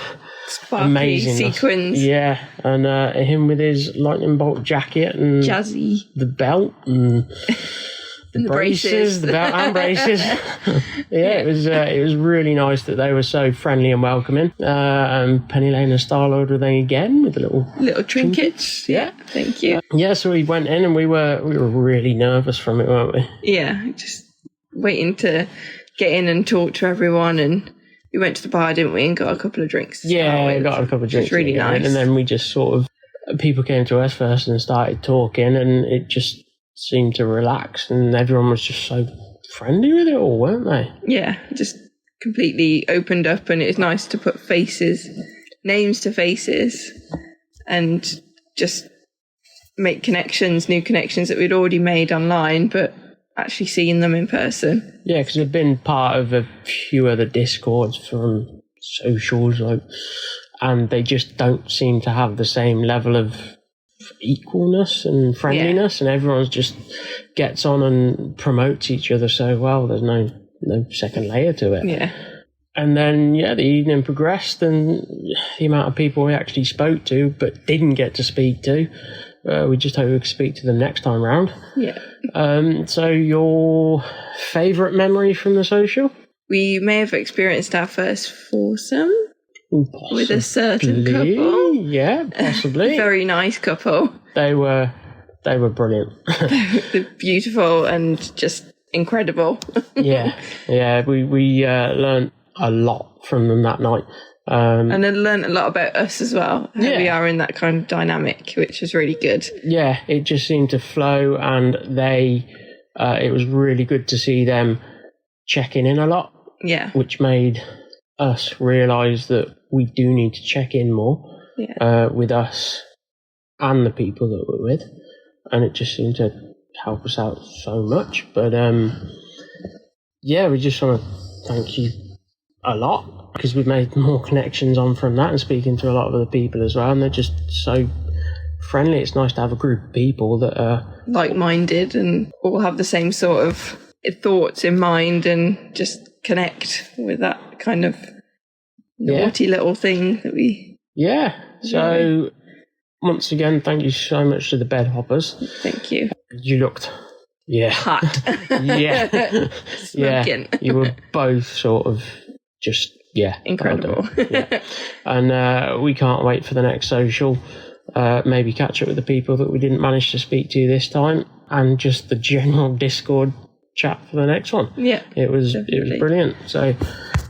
sparkly amazing sequins. Yeah. And him with his lightning bolt jacket and jazzy, the belt and the braces, the belt and braces. Yeah, it was really nice that they were so friendly and welcoming. And Penny Lane and Star-Lord were there again with the little trinkets. Yeah, thank you. Yeah, so we went in and we were really nervous from it, weren't we? Yeah, just waiting to get in and talk to everyone. And we went to the bar, didn't we, and got a couple of drinks. Yeah, got a couple of drinks. It was really nice. And then we just sort of, people came to us first and started talking, and it just seemed to relax, and everyone was just so friendly with it all, weren't they? Yeah, just completely opened up, and it's nice to put names to faces, and just make connections, new connections that we'd already made online, but actually seeing them in person. Yeah, because we've been part of a few other Discords from socials, and they just don't seem to have the same level of equalness and friendliness, and everyone just gets on and promotes each other so well. There's no second layer to it. Yeah. And then the evening progressed, and the amount of people we actually spoke to but didn't get to speak to, we just hope we could speak to them next time round. Yeah. So your favourite memory from the social? We may have experienced our first foursome. Possibly. With a certain couple. Yeah, possibly. Very nice couple. They were brilliant. They're beautiful and just incredible. Yeah. We learned a lot from them that night. And then learned a lot about us as well. How we are in that kind of dynamic, which was really good. Yeah, it just seemed to flow, and it was really good to see them checking in a lot. Yeah. Which made us realise that we do need to check in more with us and the people that we're with, and it just seemed to help us out so much. But we just want to thank you a lot, because we've made more connections on from that and speaking to a lot of other people as well, and they're just so friendly. It's nice to have a group of people that are like-minded and all have the same sort of thoughts in mind, and just connect with that kind of naughty little thing that we... Yeah. So, once again, thank you so much to the bed hoppers. Thank you. You looked... hot. Yeah. Smoking. You were both sort of just... incredible. And we can't wait for the next social. Maybe catch up with the people that we didn't manage to speak to this time, and just the general Discord chat for the next one. Yeah, it was brilliant. So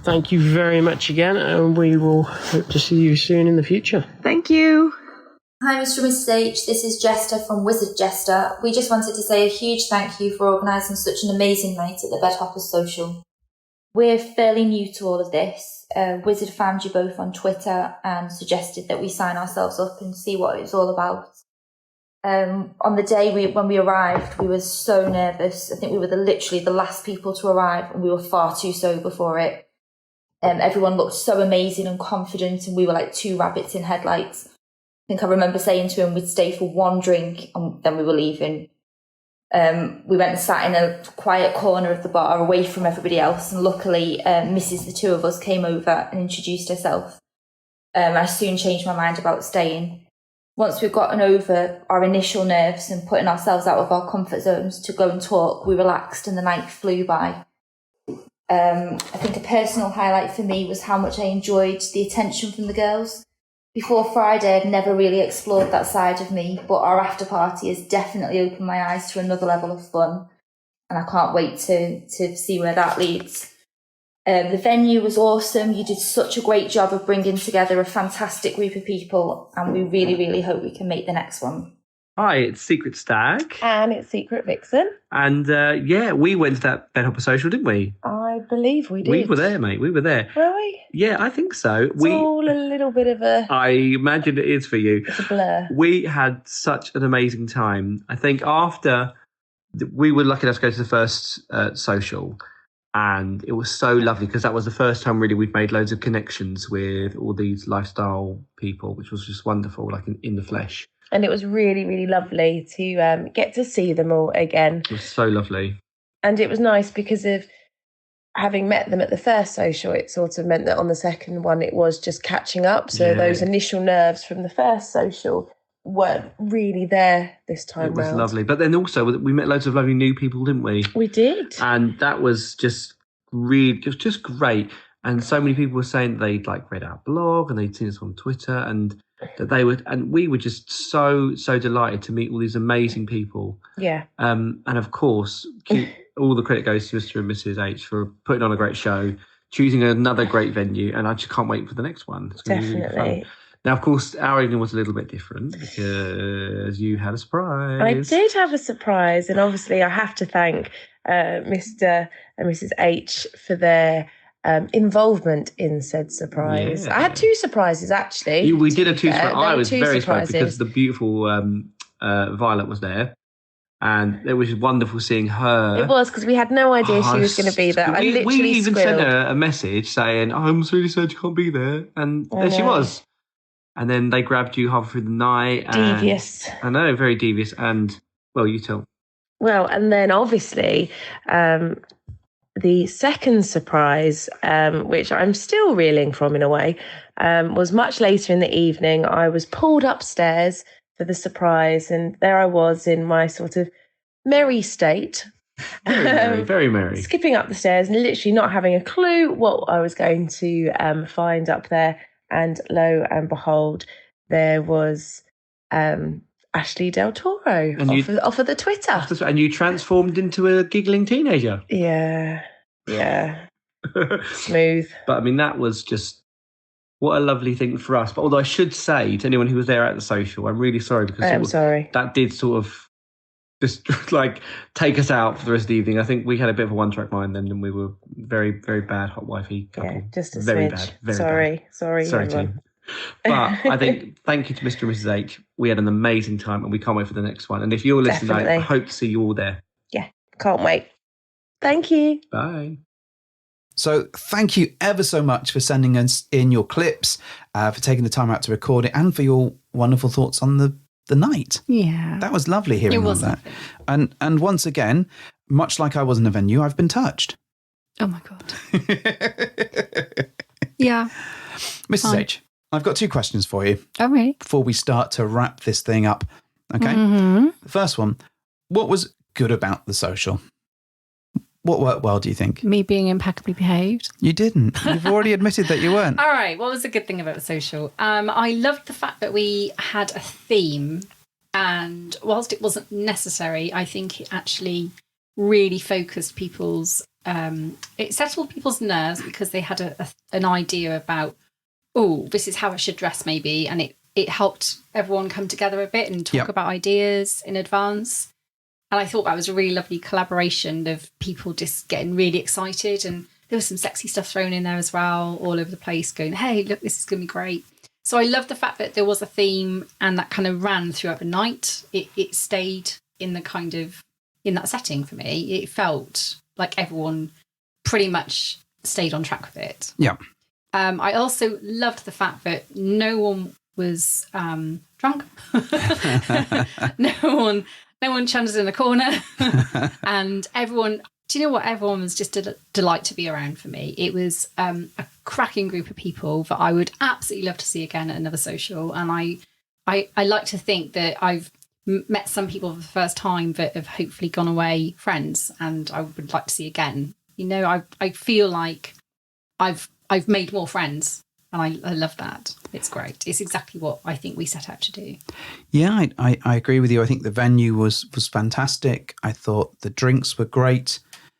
thank you very much again, and we will hope to see you soon in the future. Thank you. Hi Mr. and Mrs. H, this is Jester from Wizard Jester. We just wanted to say a huge thank you for organising such an amazing night at the Bedhoppers Social. We're fairly new to all of this. Wizard found you both on Twitter and suggested that we sign ourselves up and see what it's all about. On the day when we arrived, we were so nervous. I think we were literally the last people to arrive, and we were far too sober for it. Everyone looked so amazing and confident, and we were like two rabbits in headlights. I think I remember saying to him we'd stay for one drink and then we were leaving. We went and sat in a quiet corner of the bar away from everybody else, and luckily Mrs. the two of us came over and introduced herself. I soon changed my mind about staying. Once we'd gotten over our initial nerves and putting ourselves out of our comfort zones to go and talk, we relaxed and the night flew by. I think a personal highlight for me was how much I enjoyed the attention from the girls. Before Friday, I'd never really explored that side of me, but our after party has definitely opened my eyes to another level of fun, and I can't wait to see where that leads. The venue was awesome. You did such a great job of bringing together a fantastic group of people, and we really, really hope we can make the next one. Hi, it's Secret Stag. And it's Secret Vixen. And we went to that Bedhopper Social, didn't we? I believe we did. We were there, mate. We were there. Were we? Yeah, I think so. It's all a little bit of a... I imagine it is for you. It's a blur. We had such an amazing time. I think after we were lucky enough to go to the first social, and it was so lovely because that was the first time really we'd made loads of connections with all these lifestyle people, which was just wonderful, like in the flesh. And it was really, really lovely to get to see them all again. It was so lovely. And it was nice because of having met them at the first social, it sort of meant that on the second one it was just catching up. So those initial nerves from the first social weren't really there this time round. It was lovely. But then also we met loads of lovely new people, didn't we? We did. And that was just just great. And so many people were saying that they'd read our blog and they'd seen us on Twitter, and that we were just so delighted to meet all these amazing people. Yeah. And of course, all the credit goes to Mr. and Mrs. H for putting on a great show, choosing another great venue, and I just can't wait for the next one. It's going to be really fun. Now, of course, our evening was a little bit different because you had a surprise. I did have a surprise, and obviously I have to thank Mr. and Mrs. H for their involvement in said surprise. Yeah. I had two surprises, actually. We did have two surprises. I was very surprises. surprised because the beautiful Violet was there. And it was wonderful seeing her. It was, because we had no idea she was going to be there. We even sent her a message saying, I'm really sad you can't be there. And there she was. And then they grabbed you halfway through the night. Devious. I know, very devious. And, well, you tell. Well, and then obviously the second surprise, which I'm still reeling from in a way, was much later in the evening. I was pulled upstairs for the surprise, and there I was in my sort of merry state. Very merry. Skipping up the stairs and literally not having a clue what I was going to find up there. And lo and behold, there was Ashley Del Toro off of the Twitter. And you transformed into a giggling teenager. Yeah. Smooth. But I mean, that was just what a lovely thing for us. But although I should say to anyone who was there at the social, I'm really sorry because that did sort of just take us out for the rest of the evening. I think we had a bit of a one-track mind then, and we were very, very bad hot wifey couple. Yeah, just a very smidge. bad. Very bad. Sorry, team. But I think thank you to Mr. and Mrs. H. We had an amazing time, and we can't wait for the next one. And if you're listening, Definitely. I hope to see you all there. Yeah, can't wait. Thank you. Bye. So thank you ever so much for sending us in your clips, for taking the time out to record it, and for your wonderful thoughts on the night. Yeah. That was lovely hearing all that. And once again, much like I was in a venue, I've been touched. Oh my God. Yeah. Mrs. H, I've got two questions for you. Oh, really? Before we start to wrap this thing up. Okay. Mm-hmm. The first one, what was good about the social? What worked well, do you think? Me being impeccably behaved. You didn't. You've already admitted that you weren't. All right. What was the good thing about the social? I loved the fact that we had a theme, and whilst it wasn't necessary, I think it actually really focused people's, it settled people's nerves because they had an idea about, oh, this is how I should dress maybe. And it helped everyone come together a bit and talk about ideas in advance. And I thought that was a really lovely collaboration of people just getting really excited. And there was some sexy stuff thrown in there as well, all over the place, going, hey, look, this is going to be great. So I love the fact that there was a theme and that kind of ran throughout the night. It stayed in the kind of, in that setting for me. It felt like everyone pretty much stayed on track with it. Yeah. I also loved the fact that no one was drunk. No one chundered in a corner. And everyone, do you know what? Everyone was just a delight to be around for me. It was a cracking group of people that I would absolutely love to see again at another social. And I like to think that I've met some people for the first time that have hopefully gone away friends and I would like to see again. You know, I feel like I've made more friends and I love that. It's great. It's exactly what I think we set out to do. Yeah, I agree with you. I think the venue was fantastic. I thought the drinks were great.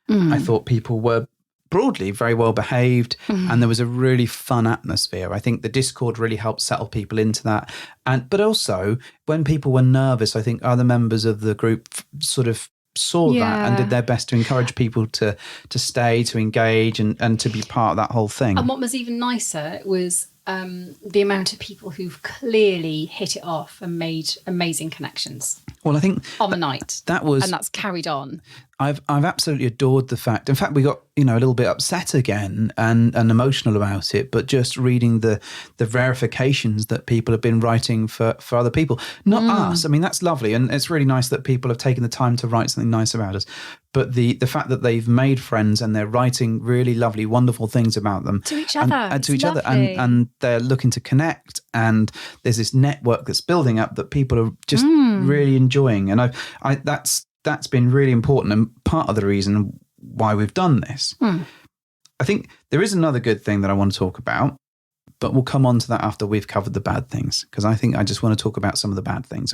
I thought people were broadly very well behaved and there was a really fun atmosphere. I think the Discord really helped settle people into that. But also when people were nervous, I think other members of the group sort of saw that and did their best to encourage people to stay, to engage and to be part of that whole thing. And what was even nicer was the amount of people who've clearly hit it off and made amazing connections. Well, I think on the night and that's carried on. I've absolutely adored the fact. In fact, we got a little bit upset again and emotional about it. But just reading the verifications that people have been writing for other people, not us. I mean, that's lovely, and it's really nice that people have taken the time to write something nice about us. But the fact that they've made friends and they're writing really lovely, wonderful things about them to each other, and they're looking to connect, and there's this network that's building up that people are just really enjoying, and that's been really important and part of the reason why we've done this. I think there is another good thing that I want to talk about, but we'll come on to that after we've covered the bad things, because I think I just want to talk about some of the bad things.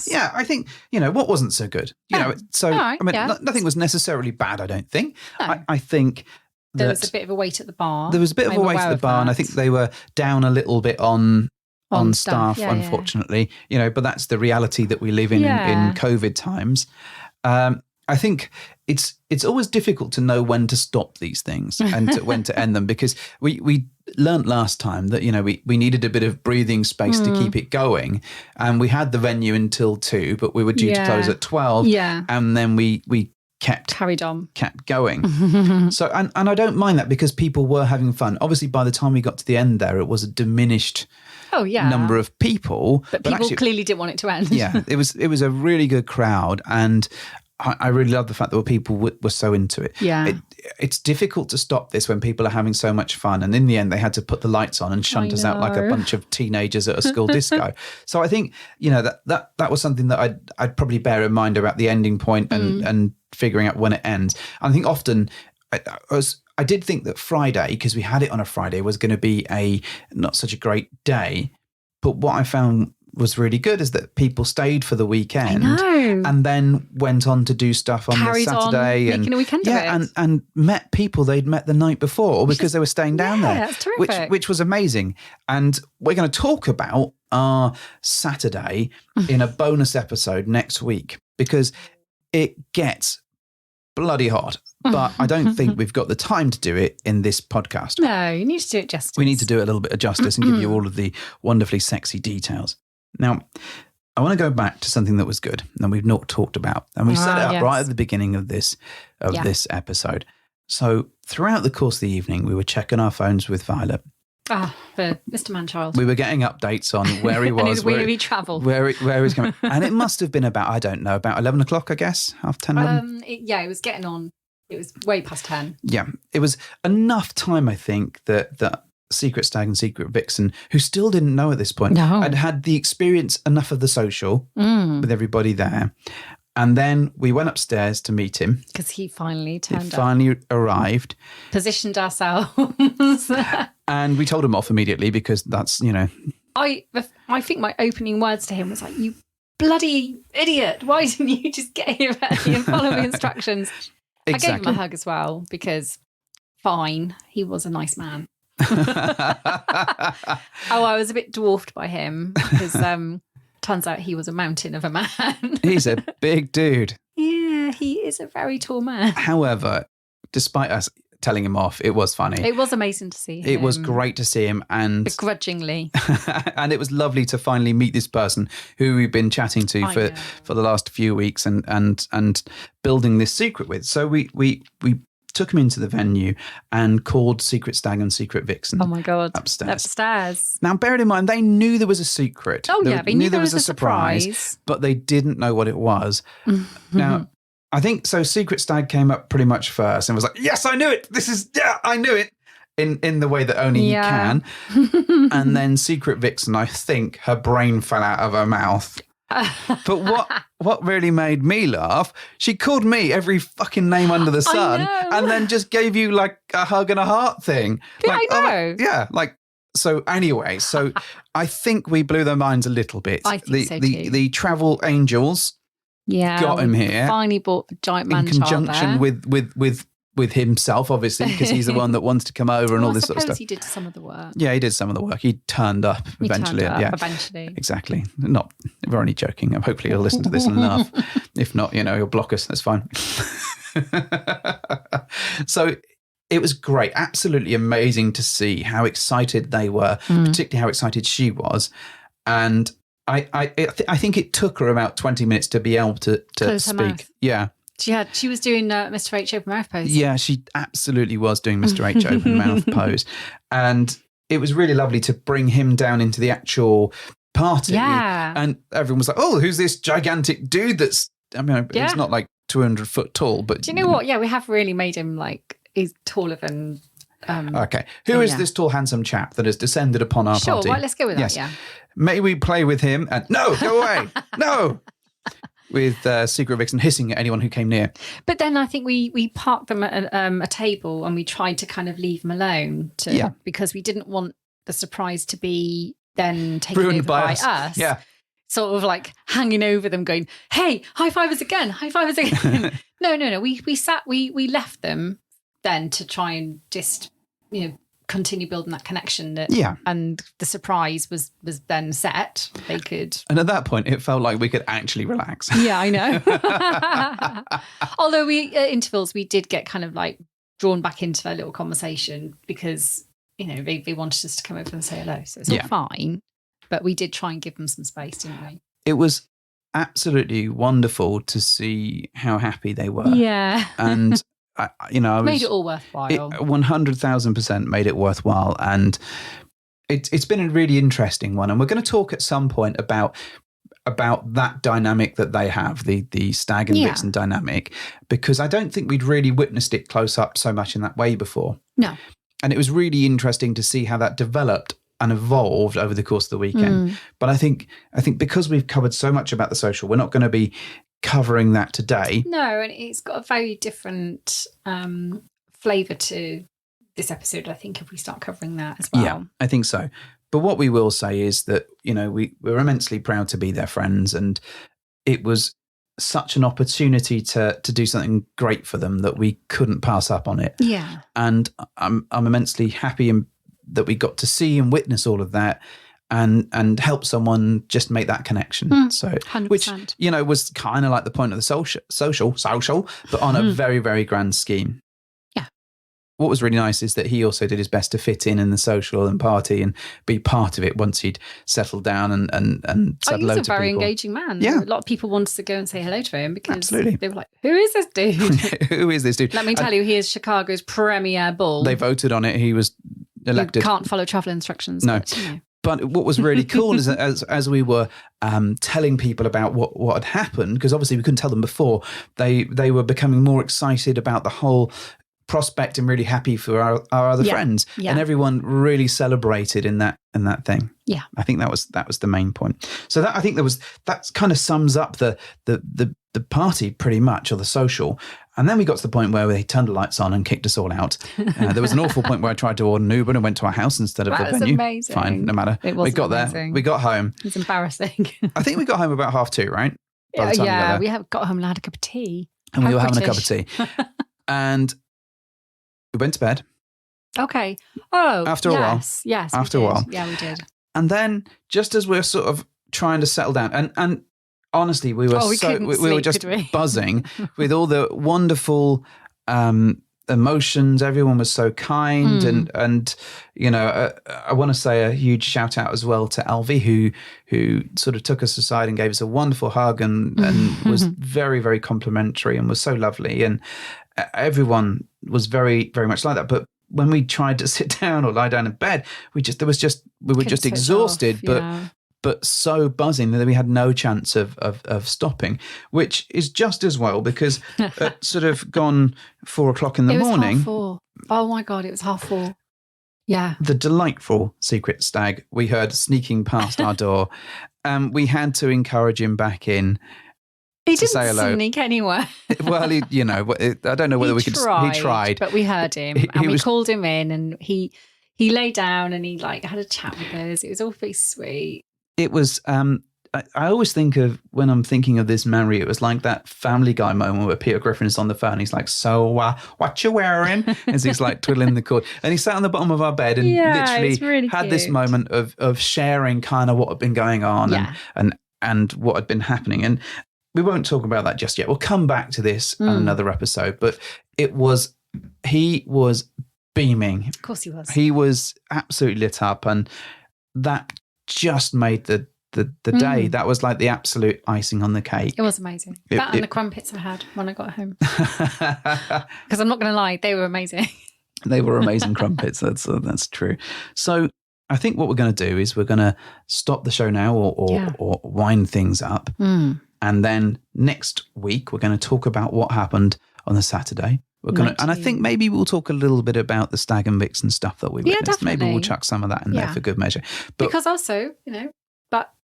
Yeah, I think, what wasn't so good. Nothing was necessarily bad, I don't think. No. I think there was a bit of a wait at the bar. There was a bit of a wait at the bar, and I think they were down a little bit on staff, unfortunately. But that's the reality that we live in COVID times. I think it's always difficult to know when to stop these things and when to end them, because we learnt last time that we needed a bit of breathing space to keep it going, and we had the venue until 2, but we were due to close at 12, and then we kept going. So and I don't mind that, because people were having fun. Obviously, by the time we got to the end there, it was a diminished number of people, but people actually, clearly didn't want it to end. It was a really good crowd, and I really love the fact that people were so into it. It's difficult to stop this when people are having so much fun, and in the end they had to put the lights on and shunt us out like a bunch of teenagers at a school disco. So I think that was something that I'd probably bear in mind about the ending point and figuring out when it ends. I think often I did think that Friday, because we had it on a Friday, was going to be a not such a great day. But what I found was really good is that people stayed for the weekend and then went on to do stuff on the Saturday making a weekend of it. and met people they'd met the night before because they were staying down there. That's terrific. Which was amazing. And we're going to talk about our Saturday in a bonus episode next week, because it gets bloody hot. But I don't think we've got the time to do it in this podcast. No, you need to do it justice. We need to do it a little bit of justice and give you all of the wonderfully sexy details. Now, I want to go back to something that was good and we've not talked about. And we set it up right at the beginning of this episode. So throughout the course of the evening, we were checking our phones with Violet. For Mr. Manchild. We were getting updates on where he was. And his weary travel. Where he was coming. And it must have been about 11 o'clock, I guess, 10:30. It was getting on. It was way past 10. Yeah. It was enough time, I think, that Secret Stag and Secret Vixen, who still didn't know at this point, had the experience enough of the social with everybody there. And then we went upstairs to meet him. Because he finally turned up. Finally arrived. Positioned ourselves. And we told him off immediately because that's, I think my opening words to him was like, you bloody idiot. Why didn't you just get here early and follow the instructions? Exactly. I gave him a hug as well because, fine, he was a nice man. I was a bit dwarfed by him because turns out he was a mountain of a man. He's a big dude. Yeah, he is a very tall man. However, despite us, telling him off. It was funny. It was amazing to see him. It was great to see him, and begrudgingly. And it was lovely to finally meet this person who we've been chatting to for the last few weeks and building this secret with. So we took him into the venue and called Secret Stag and Secret Vixen. Oh my God. Upstairs. Now, bearing in mind, they knew there was a secret. Oh, yeah. They knew there was a surprise. But they didn't know what it was. Now, I think so. Secret Stag came up pretty much first and was like, yes, I knew it. I knew it. In the way that only he can. And then Secret Vixen, I think her brain fell out of her mouth. But what really made me laugh, she called me every fucking name under the sun and then just gave you like a hug and a heart thing. Yeah, I know. So anyway, I think we blew their minds a little bit. I think so too. The travel angels got him here. Finally bought the giant man in conjunction with himself, obviously, because he's the one that wants to come over and all this sort of stuff. He did some of the work. Yeah, he did some of the work. He turned up eventually. Eventually. Exactly. We're only joking. Hopefully he'll listen to this and laugh. If not, he'll block us. That's fine. So it was great. Absolutely amazing to see how excited they were, particularly how excited she was. And I think it took her about 20 minutes to be able to speak. Yeah. She was doing Mr. H open mouth pose. Yeah, she absolutely was doing Mr. H open mouth pose. And it was really lovely to bring him down into the actual party. Yeah. And everyone was like, oh, who's this gigantic dude he's not like 200 foot tall. But do you know what? Yeah, we have really made him like, he's taller than... okay. Who is this tall, handsome chap that has descended upon our party? Sure, well, let's go with that, yeah. May we play with him? And no, go away. No. With Secret Vixen hissing at anyone who came near. But then I think we parked them at a table and we tried to kind of leave them alone because we didn't want the surprise to be then taken ruined over by us. Yeah. Sort of like hanging over them going, hey, high five us again. No. We left them then to try and just, continue building that connection and the surprise was then set. They could, and at that point it felt like we could actually relax. Yeah, I know. Although we at intervals we did get kind of like drawn back into their little conversation because they wanted us to come over and say hello, so it's all fine, but we did try and give them some space, didn't we? It was absolutely wonderful to see how happy they were. And I made it all worthwhile. 100,000% made it worthwhile, and it's been a really interesting one. And we're going to talk at some point about that dynamic that they have, the stag and vixen dynamic, because I don't think we'd really witnessed it close up so much in that way before. No, and it was really interesting to see how that developed and evolved over the course of the weekend. But I think because we've covered so much about the social, we're not going to be covering that today. No, and it's got a very different flavour to this episode, I think, if we start covering that as well. Yeah, I think so. But what we will say is that, we're immensely proud to be their friends, and it was such an opportunity to do something great for them that we couldn't pass up on it. Yeah. And I'm immensely happy that we got to see and witness all of that. And help someone just make that connection. So, 100%. Which was kind of like the point of the social, but on a very, very grand scheme. Yeah. What was really nice is that he also did his best to fit in the social and party and be part of it once he'd settled down and said hello to people. He's a very engaging man. Yeah. A lot of people wanted to go and say hello to him because Absolutely. They were like, "Who is this dude? Who is this dude?" Let me tell you, he is Chicago's premier bull. They voted on it. He was elected. You can't follow travel instructions. No. But what was really cool is that as we were telling people about what had happened, because obviously we couldn't tell them before, they were becoming more excited about the whole prospect and really happy for our other friends. Yeah. And everyone really celebrated in that thing. Yeah. I think that was the main point. So that kind of sums up the party pretty much, or the social. And then we got to the point where they turned the lights on and kicked us all out. There was an awful point where I tried to order an Uber and went to our house instead of the venue. Amazing. Fine, no matter. We got amazing. there. We got home. It's embarrassing. I think we got home about 2:30, right? By the time we have got home and had a cup of tea. And we were having a cup of tea. And we went to bed. Okay. Oh, after a while. Yes. After a while. Yeah, we did. And then just as we're sort of trying to settle down, and honestly, we were we were just buzzing with all the wonderful emotions. Everyone was so kind, and you know, I want to say a huge shout out as well to Alvi, who sort of took us aside and gave us a wonderful hug and was very, very complimentary and was so lovely. And everyone was very, very much like that. But when we tried to sit down or lie down in bed, we were just exhausted, but so buzzing that we had no chance of stopping, which is just as well, because at sort of gone 4 o'clock in the morning. 4:30. Oh my God, it was 4:30. Yeah. The delightful secret stag we heard sneaking past our door. We had to encourage him back in. He to didn't say hello. sneak anywhere. Well, I don't know whether we could. He tried, but we heard him, and we called him in, and he lay down and he had a chat with us. It was all very sweet. It was. I always think of, when I'm thinking of this memory, it was like that Family Guy moment where Peter Griffin is on the phone. He's like, "So, what you wearing?" As he's like twiddling the cord, and he sat on the bottom of our bed and literally really had cute. this moment of sharing kind of what had been going on and what had been happening. And we won't talk about that just yet. We'll come back to this on another episode. But he was beaming. Of course he was. He was absolutely lit up, and that just made the day. That was like the absolute icing on the cake. It was amazing. And the crumpets I had when I got home. Because I'm not going to lie, they were amazing. They were amazing crumpets. That's true. So I think what we're going to do is we're going to stop the show now or wind things up. And then next week, we're going to talk about what happened on the Saturday. And I think maybe we'll talk a little bit about the Stag and Vixen stuff that we witnessed. Definitely. Maybe we'll chuck some of that in there for good measure. But because also,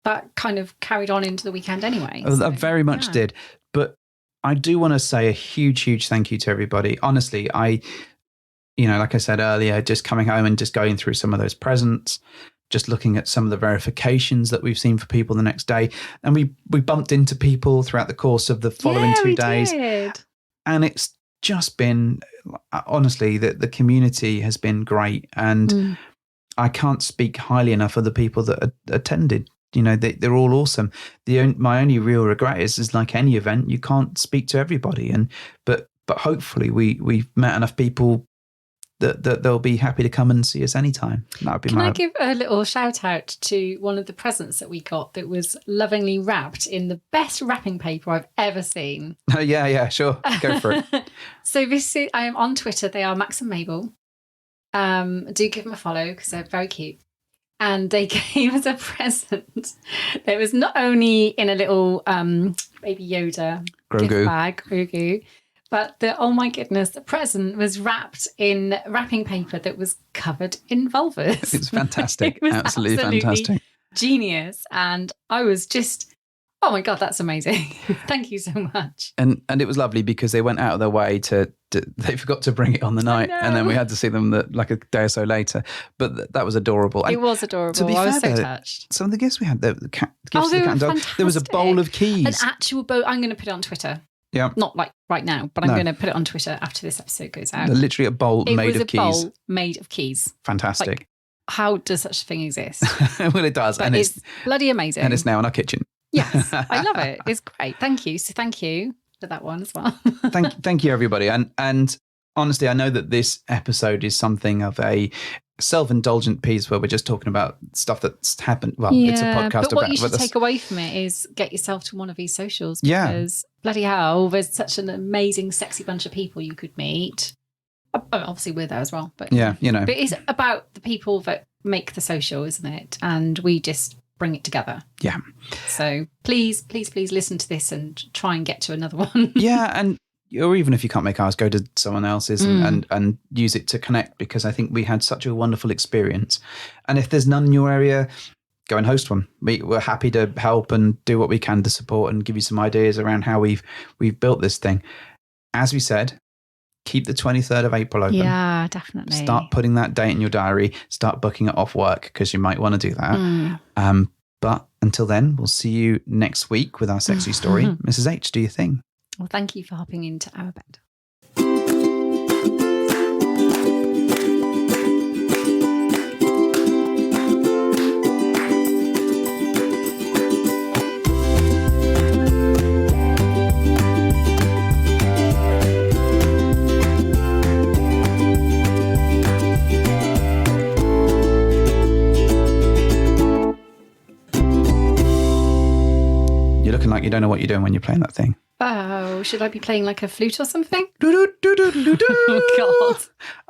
that kind of carried on into the weekend anyway. So, that very much did. But I do want to say a huge, huge thank you to everybody. Honestly, like I said earlier, just coming home and just going through some of those presents, just looking at some of the verifications that we've seen for people the next day. And we bumped into people throughout the course of the following 2 days. Did. And it's just been, honestly, the community has been great. And I can't speak highly enough of the people that attended. They're all awesome. My only real regret is like any event, you can't speak to everybody. But hopefully we've met enough people that they'll be happy to come and see us anytime. That would be Can I give a little shout out to one of the presents that we got that was lovingly wrapped in the best wrapping paper I've ever seen? Oh, yeah, sure. Go for it. So I am on Twitter. They are Max and Mabel. Do give them a follow because they're very cute. And they gave us a present that was not only in a little Baby Yoda gift bag, Grogu, but oh my goodness, the present was wrapped in wrapping paper that was covered in vulvas. It's fantastic. It was absolutely fantastic. Genius. And I was just, oh my God, that's amazing. Thank you so much. And it was lovely because they went out of their way they forgot to bring it on the night, and then we had to see them like a day or so later. But that was adorable. It was adorable. To be fair, I was so touched. Some of the gifts we had, the gifts of the cat and dog. There was a bowl of keys. An actual bowl. I'm going to put it on Twitter. Yeah. Not like right now, but I'm going to put it on Twitter after this episode goes out. Literally a bowl made of keys. It was a bowl made of keys. Fantastic. Like, how does such a thing exist? Well, it does. But and it's bloody amazing. And it's now in our kitchen. Yes, I love it. It's great. Thank you. So thank you for that one as well. Thank you, everybody. And honestly, I know that this episode is something of a self-indulgent piece where we're just talking about stuff that's happened. Well, it's a podcast but about. What you should take away from it is get yourself to one of these socials because bloody hell, there's such an amazing, sexy bunch of people you could meet. Obviously, we're there as well, but But it's about the people that make the social, isn't it? And we just bring it together. Yeah. So please listen to this and try and get to another one. Or even if you can't make ours, go to someone else's and use it to connect, because I think we had such a wonderful experience. And if there's none in your area, go and host one. We're happy to help and do what we can to support and give you some ideas around how we've built this thing. As we said, keep the 23rd of April open. Yeah, definitely. Start putting that date in your diary. Start booking it off work because you might want to do that. But until then, we'll see you next week with our sexy story. Mrs. H, do your thing. Well, thank you for hopping into our bed. You're looking like you don't know what you're doing when you're playing that thing. Oh, should I be playing like a flute or something? Oh, God.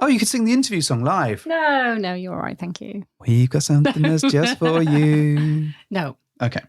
Oh, you could sing the interview song live. No, you're all right. Thank you. We've got something that's just for you. No. Okay.